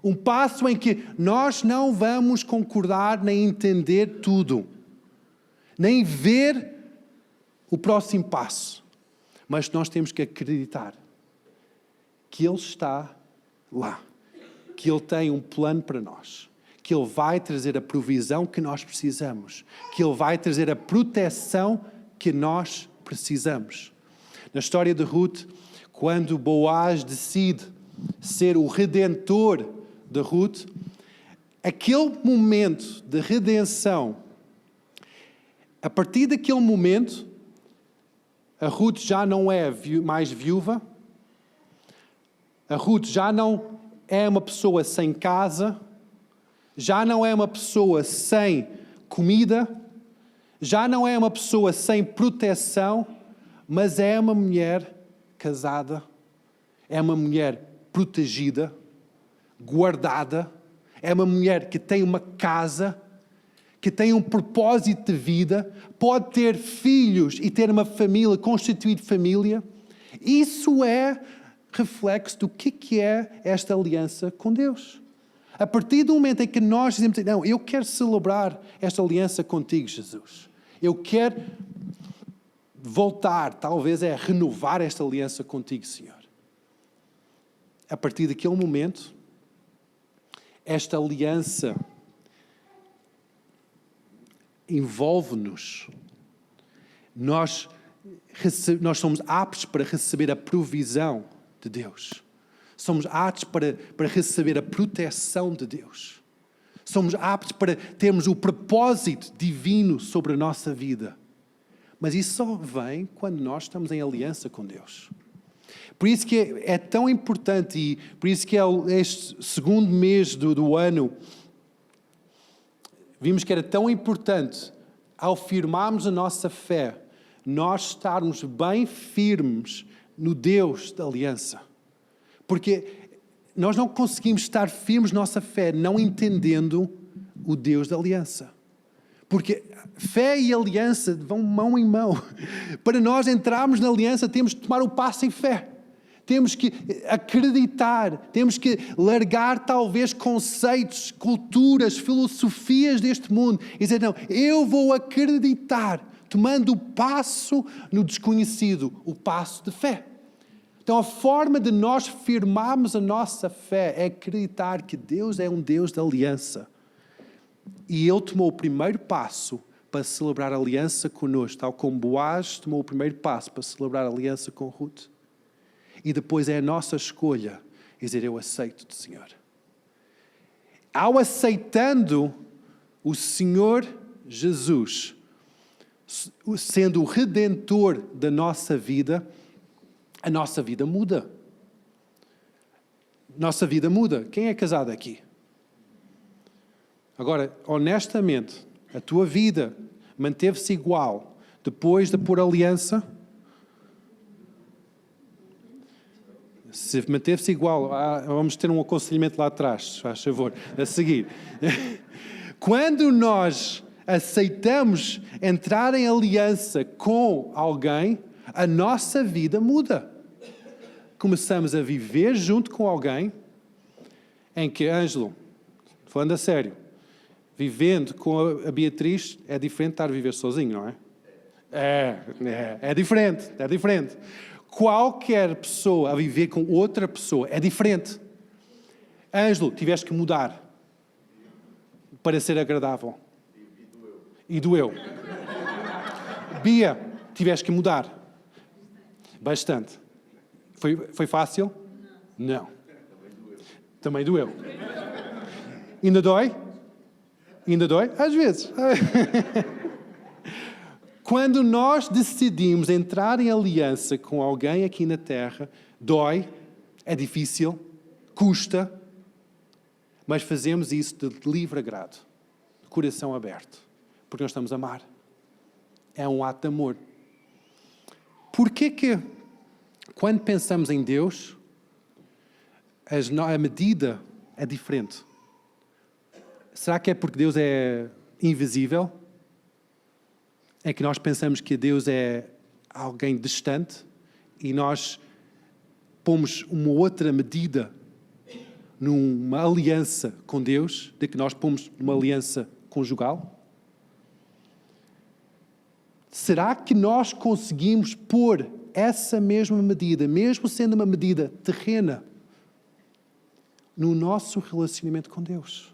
[SPEAKER 1] Um passo em que nós não vamos concordar nem entender tudo. Nem ver o próximo passo. Mas nós temos que acreditar que Ele está lá. Que Ele tem um plano para nós. Que Ele vai trazer a provisão que nós precisamos. Que Ele vai trazer a proteção que nós precisamos. Na história de Ruth, quando Boaz decide ser o redentor de Ruth, aquele momento de redenção, a partir daquele momento, a Ruth já não é mais viúva, a Ruth já não é uma pessoa sem casa, já não é uma pessoa sem comida, já não é uma pessoa sem proteção, mas é uma mulher casada, é uma mulher protegida, guardada, é uma mulher que tem uma casa, que tem um propósito de vida, pode ter filhos e ter uma família, constituir família. Isso é reflexo do que é esta aliança com Deus. A partir do momento em que nós dizemos, não, eu quero celebrar esta aliança contigo, Jesus. Eu quero voltar, talvez é renovar esta aliança contigo, Senhor. A partir daquele momento, esta aliança envolve-nos. Nós somos aptos para receber a provisão de Deus. Somos aptos para receber a proteção de Deus. Somos aptos para termos o propósito divino sobre a nossa vida. Mas isso só vem quando nós estamos em aliança com Deus. Por isso que é tão importante e por isso que este segundo mês do ano vimos que era tão importante, ao firmarmos a nossa fé, nós estarmos bem firmes no Deus da aliança. Porque nós não conseguimos estar firmes na nossa fé não entendendo o Deus da aliança. Porque fé e aliança vão mão em mão. Para nós entrarmos na aliança, temos que tomar o passo em fé. Temos que acreditar, temos que largar talvez conceitos, culturas, filosofias deste mundo e dizer, não, eu vou acreditar, tomando o passo no desconhecido, o passo de fé. Então a forma de nós firmarmos a nossa fé é acreditar que Deus é um Deus de aliança. E Ele tomou o primeiro passo para celebrar a aliança conosco, tal como Boaz tomou o primeiro passo para celebrar a aliança com Ruth. E depois é a nossa escolha dizer, eu aceito-te, Senhor. Ao aceitando o Senhor Jesus, sendo o Redentor da nossa vida, a nossa vida muda. Nossa vida muda. Quem é casado aqui? Agora, honestamente, a tua vida manteve-se igual depois de pôr aliança? Se manteve-se igual, vamos ter um aconselhamento lá atrás, faz favor, a seguir. Quando nós aceitamos entrar em aliança com alguém, a nossa vida muda. Começamos a viver junto com alguém em que, Ângelo, falando a sério, vivendo com a Beatriz é diferente de estar a viver sozinho, não é? É diferente, é diferente. Qualquer pessoa a viver com outra pessoa é diferente. Ângelo, tiveste que mudar para ser agradável. E doeu. Bia, tiveste que mudar. Bastante. Foi fácil? Não. Também doeu. Ainda dói? Ainda dói? Às vezes. Quando nós decidimos entrar em aliança com alguém aqui na Terra, dói, é difícil, custa, mas fazemos isso de livre agrado, de coração aberto, porque nós estamos a amar. É um ato de amor. Porquê que, quando pensamos em Deus, a medida é diferente? Será que é porque Deus é invisível? É que nós pensamos que Deus é alguém distante e nós pomos uma outra medida numa aliança com Deus, de que nós pomos uma aliança conjugal? Será que nós conseguimos pôr essa mesma medida, mesmo sendo uma medida terrena, no nosso relacionamento com Deus?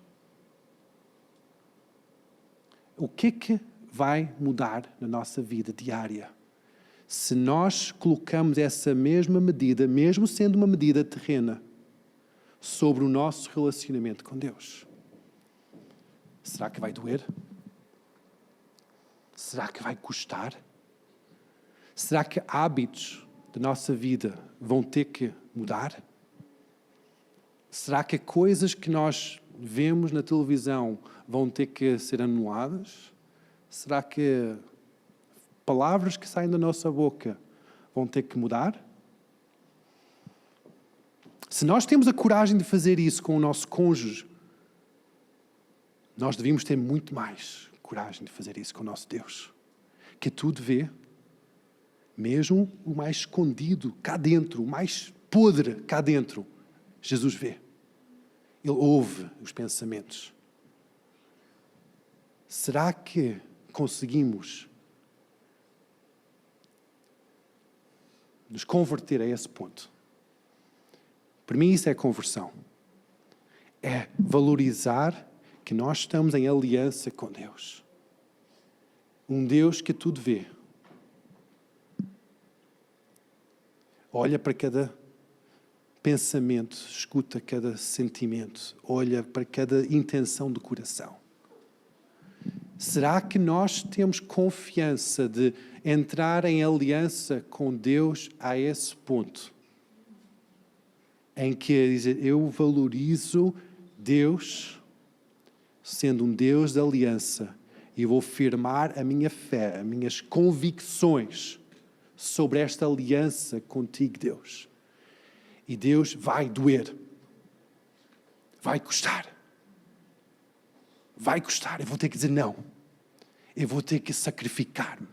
[SPEAKER 1] O que vai mudar na nossa vida diária se nós colocamos essa mesma medida, mesmo sendo uma medida terrena, sobre o nosso relacionamento com Deus? Será que vai doer? Será que vai custar? Será que hábitos da nossa vida vão ter que mudar? Será que coisas que nós vemos na televisão vão ter que ser anuladas? Será que palavras que saem da nossa boca vão ter que mudar? Se nós temos a coragem de fazer isso com o nosso cônjuge, nós devíamos ter muito mais coragem de fazer isso com o nosso Deus, que tudo vê, mesmo o mais escondido cá dentro, o mais podre cá dentro, Jesus vê. Ele ouve os pensamentos. Será que conseguimos nos converter a esse ponto? Para mim isso é conversão. É valorizar que nós estamos em aliança com Deus. Um Deus que tudo vê. Olha para cada pensamento, escuta cada sentimento, olha para cada intenção do coração. Será que nós temos confiança de entrar em aliança com Deus a esse ponto? Em que dizer, eu valorizo Deus sendo um Deus de aliança e vou firmar a minha fé, as minhas convicções sobre esta aliança contigo, Deus. E Deus vai doer. Vai custar. Vai custar. Eu vou ter que dizer não. eu vou ter que sacrificar-me.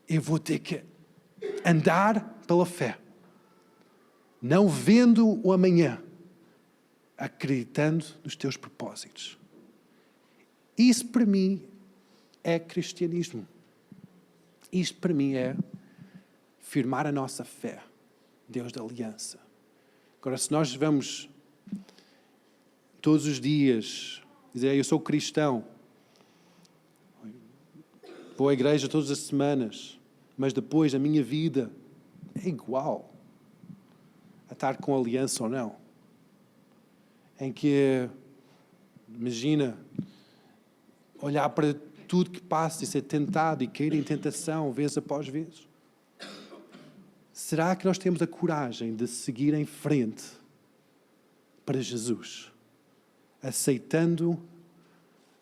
[SPEAKER 1] Eu vou ter que andar pela fé, não vendo o amanhã, acreditando nos teus propósitos. Isso para mim é cristianismo. Isto para mim é firmar a nossa fé, Deus da aliança. Agora, se nós vamos todos os dias dizer, eu sou cristão, vou à igreja todas as semanas, mas depois a minha vida é igual a estar com aliança ou não. Em que, imagina, olhar para tudo que passa e ser tentado e cair em tentação vez após vez. Será que nós temos a coragem de seguir em frente para Jesus, aceitando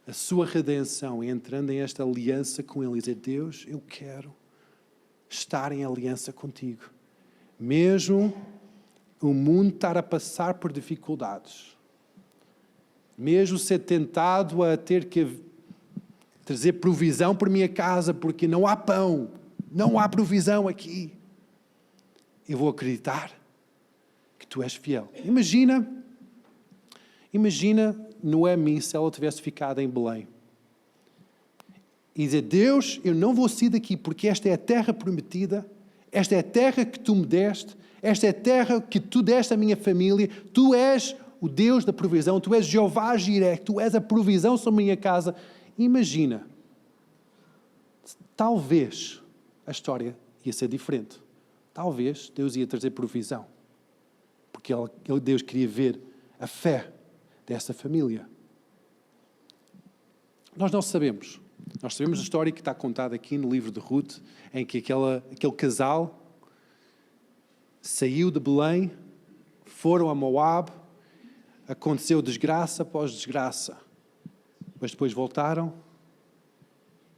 [SPEAKER 1] a sua redenção e entrando em esta aliança com Ele e dizer, Deus, eu quero estar em aliança contigo. Mesmo o mundo estar a passar por dificuldades, mesmo ser tentado a ter que trazer provisão para a minha casa porque não há pão, não há provisão aqui, eu vou acreditar que tu és fiel. Imagina Noemi se ela tivesse ficado em Belém e dizer, Deus, eu não vou sair daqui porque esta é a terra prometida, esta é a terra que tu me deste, esta é a terra que tu deste à minha família, tu és o Deus da provisão, tu és Jeová Jireh, tu és a provisão sobre a minha casa. Imagina, talvez a história ia ser diferente. Talvez Deus ia trazer provisão, porque Deus queria ver a fé dessa família. Nós não sabemos. Nós sabemos a história que está contada aqui no livro de Ruth, em que aquele casal saiu de Belém, foram a Moab, aconteceu desgraça após desgraça, mas depois voltaram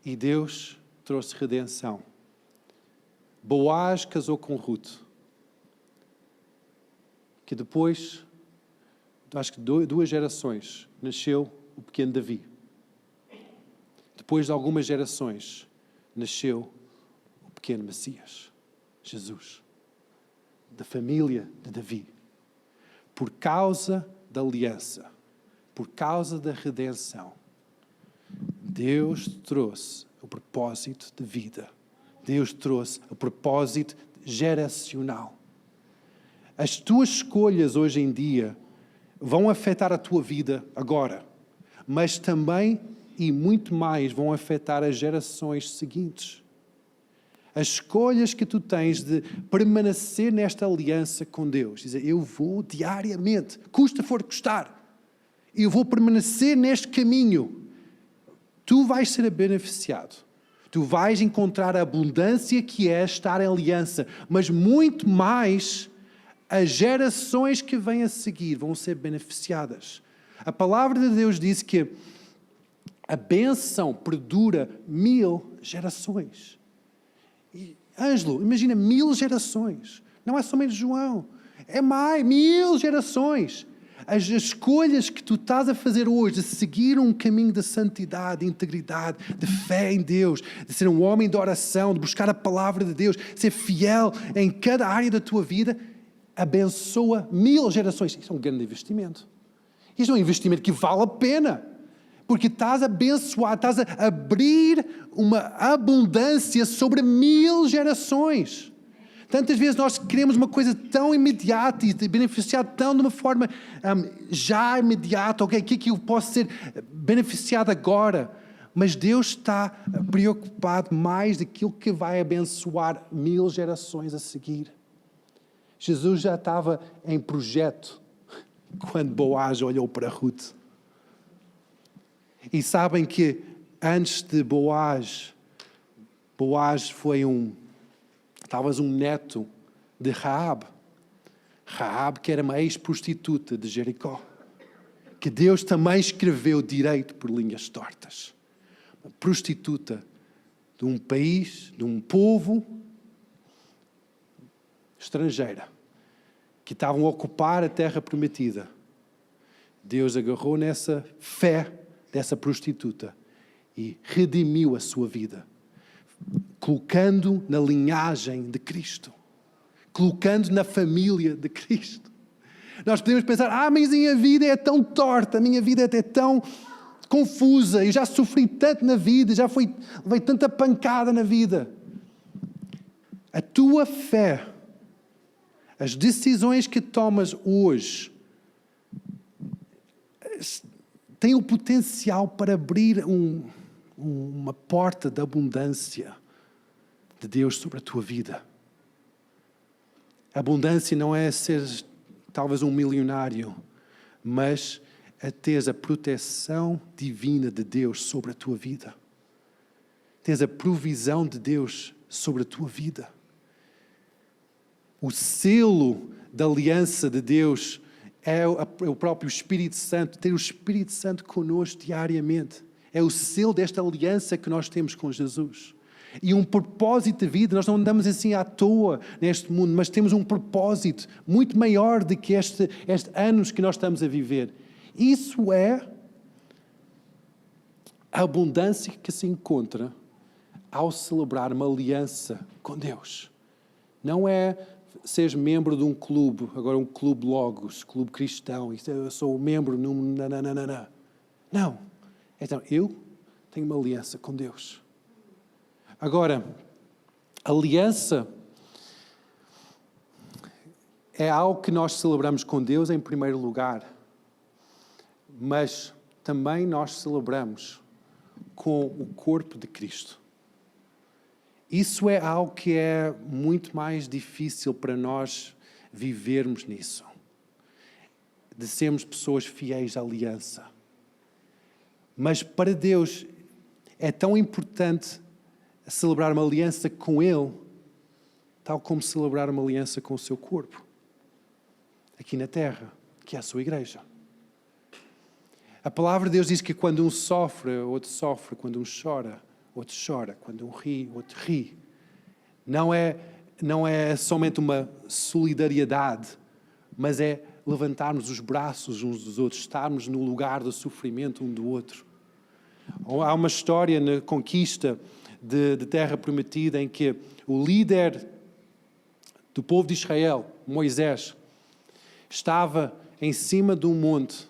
[SPEAKER 1] e Deus trouxe redenção. Boaz casou com Ruth, que depois, acho que 2 gerações, nasceu o pequeno Davi. Depois de algumas gerações, nasceu o pequeno Messias, Jesus, da família de Davi. Por causa da aliança, por causa da redenção, Deus trouxe o propósito de vida. Deus trouxe o propósito geracional. As tuas escolhas hoje em dia vão afetar a tua vida agora, mas também e muito mais vão afetar as gerações seguintes. As escolhas que tu tens de permanecer nesta aliança com Deus, dizer, eu vou diariamente, custa for custar, eu vou permanecer neste caminho, tu vais ser beneficiado. Tu vais encontrar a abundância que é estar em aliança, mas muito mais as gerações que vêm a seguir vão ser beneficiadas. A palavra de Deus diz que a bênção perdura 1000 gerações. E, Ângelo, imagina 1000 gerações. Não é somente João. É mais, 1000 gerações. As escolhas que tu estás a fazer hoje, de seguir um caminho de santidade, de integridade, de fé em Deus, de ser um homem de oração, de buscar a palavra de Deus, de ser fiel em cada área da tua vida, abençoa 1000 gerações. Isso é um grande investimento. Isso é um investimento que vale a pena. Porque estás a abençoar, estás a abrir uma abundância sobre 1000 gerações. Tantas vezes nós queremos uma coisa tão imediata e beneficiar tão de uma forma já imediata. Ok, o que é que eu posso ser beneficiado agora? Mas Deus está preocupado mais daquilo que vai abençoar 1000 gerações a seguir. Jesus já estava em projeto quando Boaz olhou para Ruth. E sabem que antes de Boaz foi talvez um neto de Raabe. Raabe, que era uma ex-prostituta de Jericó. Que Deus também escreveu direito por linhas tortas. Uma prostituta de um país, de um povo estrangeira, que estavam a ocupar a terra prometida. Deus agarrou nessa fé dessa prostituta e redimiu a sua vida, colocando na linhagem de Cristo, colocando na família de Cristo. Nós podemos pensar, mas a minha vida é tão torta, a minha vida é tão confusa, eu já sofri tanto na vida, levei tanta pancada na vida. A tua fé, as decisões que tomas hoje, têm o potencial para abrir uma porta de abundância de Deus sobre a tua vida. A abundância não é ser talvez um milionário, mas a teres a proteção divina de Deus sobre a tua vida. Tens a provisão de Deus sobre a tua vida. O selo da aliança de Deus é o próprio Espírito Santo, ter o Espírito Santo connosco diariamente. É o selo desta aliança que nós temos com Jesus. E um propósito de vida, nós não andamos assim à toa neste mundo, mas temos um propósito muito maior do que este anos que nós estamos a viver. Isso é a abundância que se encontra ao celebrar uma aliança com Deus. Não é seres membro de um clube, agora um clube Logos, clube cristão, eu sou membro num... Não. Então, eu tenho uma aliança com Deus. Agora, aliança é algo que nós celebramos com Deus em primeiro lugar, mas também nós celebramos com o corpo de Cristo. Isso é algo que é muito mais difícil para nós vivermos nisso, de sermos pessoas fiéis à aliança. Mas para Deus é tão importante celebrar uma aliança com Ele, tal como celebrar uma aliança com o seu corpo, aqui na terra, que é a sua igreja. A palavra de Deus diz que quando um sofre, outro sofre, quando um chora, outro chora, quando um ri, outro ri. Não é somente uma solidariedade, mas é levantarmos os braços uns dos outros, estarmos no lugar do sofrimento um do outro. Há uma história na conquista de Terra Prometida em que o líder do povo de Israel, Moisés, estava em cima de um monte,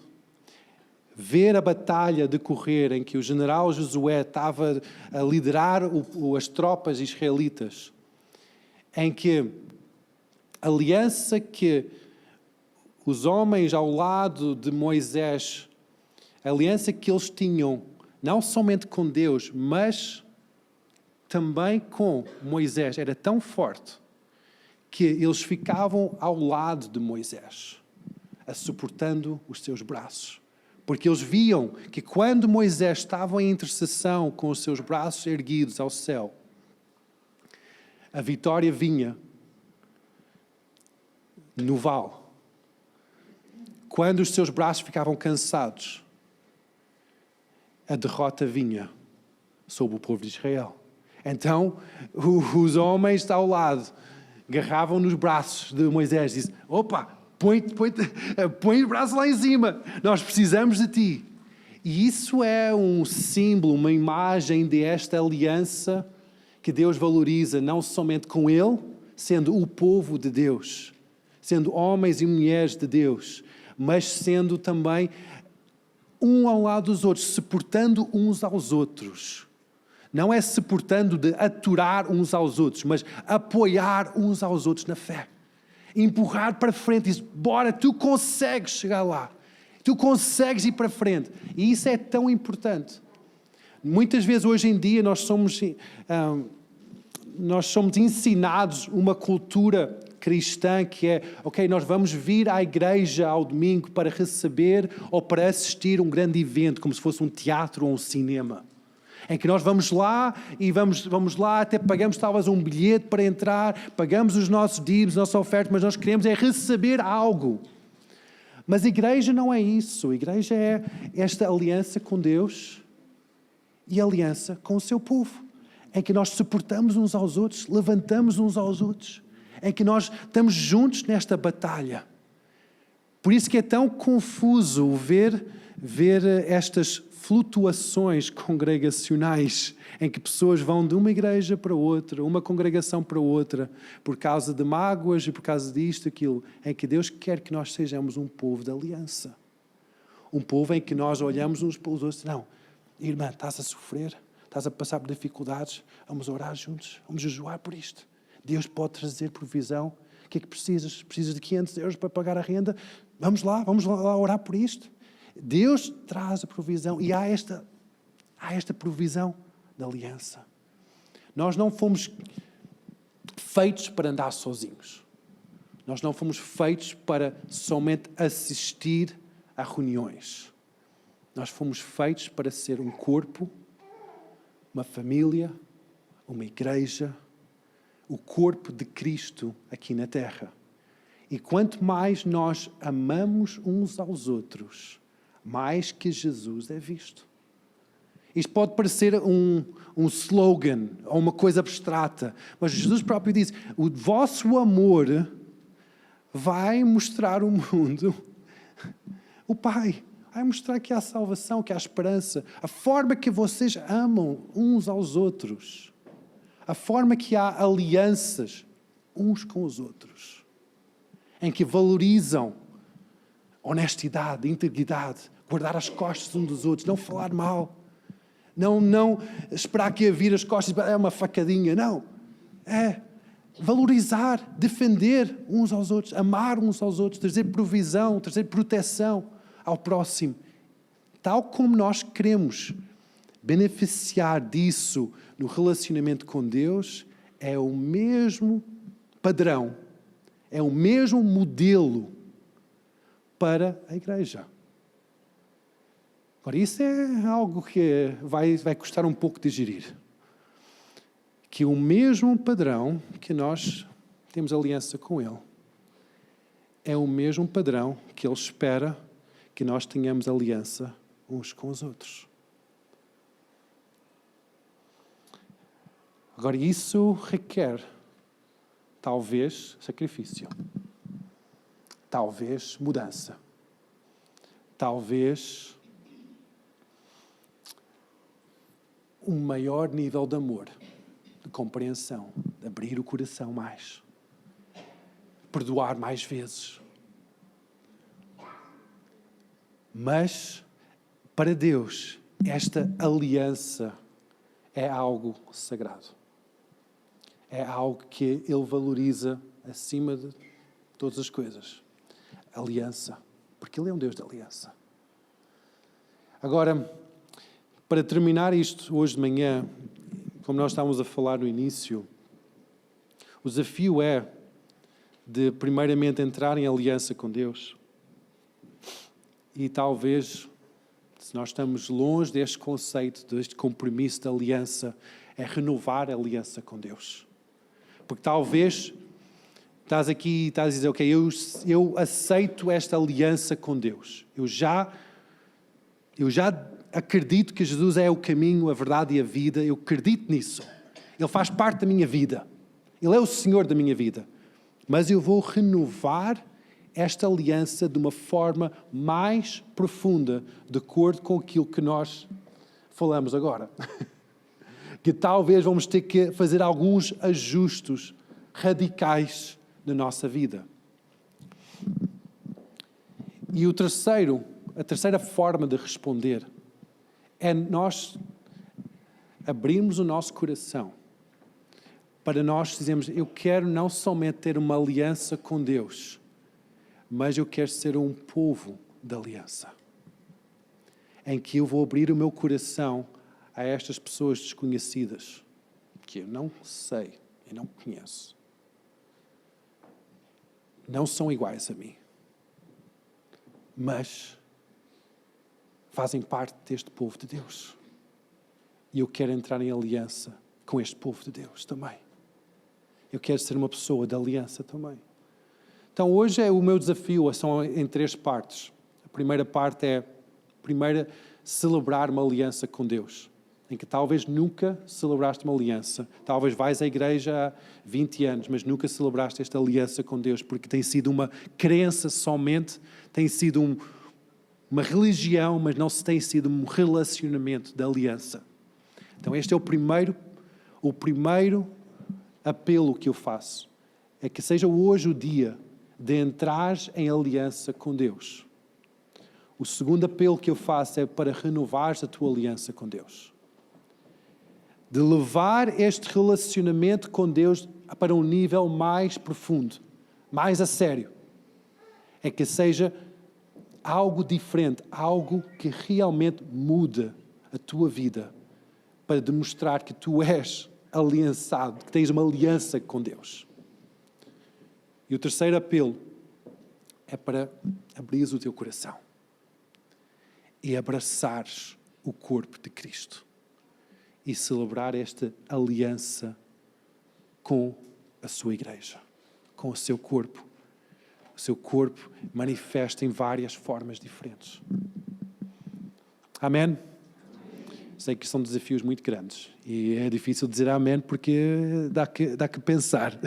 [SPEAKER 1] ver a batalha decorrer em que o general Josué estava a liderar as tropas israelitas, em que a aliança que os homens ao lado de Moisés, a aliança que eles tinham, não somente com Deus, mas também com Moisés, era tão forte que eles ficavam ao lado de Moisés, suportando os seus braços. Porque eles viam que quando Moisés estava em intercessão com os seus braços erguidos ao céu, a vitória vinha no vale. Quando os seus braços ficavam cansados, a derrota vinha sobre o povo de Israel. Então, os homens ao lado agarravam nos braços de Moisés e diziam: opa, põe o braço lá em cima, nós precisamos de ti. E isso é um símbolo, uma imagem desta aliança que Deus valoriza, não somente com Ele, sendo o povo de Deus, sendo homens e mulheres de Deus, mas sendo também um ao lado dos outros, suportando uns aos outros. Não é suportando de aturar uns aos outros, mas apoiar uns aos outros na fé. Empurrar para frente, dizer: bora, tu consegues chegar lá. Tu consegues ir para frente. E isso é tão importante. Muitas vezes hoje em dia nós somos ensinados uma cultura cristã que é: ok, nós vamos vir à igreja ao domingo para receber ou para assistir um grande evento, como se fosse um teatro ou um cinema. Em que nós vamos lá e vamos lá, até pagamos talvez um bilhete para entrar, pagamos os nossos dízimos, a nossa oferta, mas nós queremos é receber algo. Mas a igreja não é isso. A igreja é esta aliança com Deus e aliança com o seu povo, em que nós suportamos uns aos outros, levantamos uns aos outros, em que nós estamos juntos nesta batalha. Por isso que é tão confuso ver ver estas flutuações congregacionais em que pessoas vão de uma igreja para outra, uma congregação para outra, por causa de mágoas e por causa disto, aquilo, em que Deus quer que nós sejamos um povo de aliança. Um povo em que nós olhamos uns para os outros. Não, irmã, estás a sofrer, estás a passar por dificuldades, vamos orar juntos, vamos jejuar por isto. Deus pode trazer provisão. O que é que precisas? Precisas de 500 euros para pagar a renda? Vamos lá orar por isto. Deus traz a provisão e há esta provisão da aliança. Nós não fomos feitos para andar sozinhos. Nós não fomos feitos para somente assistir a reuniões. Nós fomos feitos para ser um corpo, uma família, uma igreja, o corpo de Cristo aqui na terra. E quanto mais nós amamos uns aos outros, mais que Jesus é visto. Isto pode parecer um slogan ou uma coisa abstrata, mas Jesus próprio diz, o vosso amor vai mostrar ao mundo o Pai. Vai mostrar que há salvação, que há esperança. A forma que vocês amam uns aos outros. A forma que há alianças uns com os outros. Em que valorizam honestidade, integridade, guardar as costas uns dos outros, não falar mal. Não esperar que a vir as costas é uma facadinha. Não. É valorizar, defender uns aos outros, amar uns aos outros, trazer provisão, trazer proteção ao próximo. Tal como nós queremos beneficiar disso no relacionamento com Deus, é o mesmo padrão, é o mesmo modelo para a igreja. Agora, isso é algo que vai custar um pouco de digerir. Que o mesmo padrão que nós temos aliança com Ele, é o mesmo padrão que Ele espera que nós tenhamos aliança uns com os outros. Agora, isso requer, talvez, sacrifício. Talvez mudança. Talvez um maior nível de amor, de compreensão, de abrir o coração mais, perdoar mais vezes. Mas, para Deus, esta aliança é algo sagrado. É algo que Ele valoriza acima de todas as coisas. Aliança. Porque Ele é um Deus de aliança. Agora, para terminar isto hoje de manhã, como nós estávamos a falar no início, o desafio é de primeiramente entrar em aliança com Deus. E talvez, se nós estamos longe deste conceito, deste compromisso de aliança, é renovar a aliança com Deus. Porque talvez estás aqui e estás a dizer, ok, eu aceito esta aliança com Deus. Eu já acredito que Jesus é o caminho, a verdade e a vida. Eu acredito nisso. Ele faz parte da minha vida. Ele é o Senhor da minha vida. Mas eu vou renovar esta aliança de uma forma mais profunda, de acordo com aquilo que nós falamos agora. Que talvez vamos ter que fazer alguns ajustes radicais na nossa vida. E a terceira forma de responder é nós abrirmos o nosso coração para nós dizermos, eu quero não somente ter uma aliança com Deus, mas eu quero ser um povo de aliança. Em que eu vou abrir o meu coração a estas pessoas desconhecidas, que eu não sei e não conheço. Não são iguais a mim, mas fazem parte deste povo de Deus. E eu quero entrar em aliança com este povo de Deus também. Eu quero ser uma pessoa de aliança também. Então hoje o meu desafio são em 3 partes. A primeira parte é, celebrar uma aliança com Deus. Em que talvez nunca celebraste uma aliança. Talvez vais à igreja há 20 anos, mas nunca celebraste esta aliança com Deus, porque tem sido uma crença somente, tem sido uma religião, mas não se tem sido um relacionamento de aliança. Então este é o primeiro apelo que eu faço. É que seja hoje o dia de entrar em aliança com Deus. O segundo apelo que eu faço é para renovares a tua aliança com Deus. De levar este relacionamento com Deus para um nível mais profundo, mais a sério. É que seja algo diferente, algo que realmente muda a tua vida para demonstrar que tu és aliançado, que tens uma aliança com Deus. E o terceiro apelo é para abrires o teu coração e abraçares o corpo de Cristo e celebrar esta aliança com a sua igreja, com o seu corpo. O seu corpo manifesta em várias formas diferentes. Amém? Sei que são desafios muito grandes e é difícil dizer amém porque dá que pensar.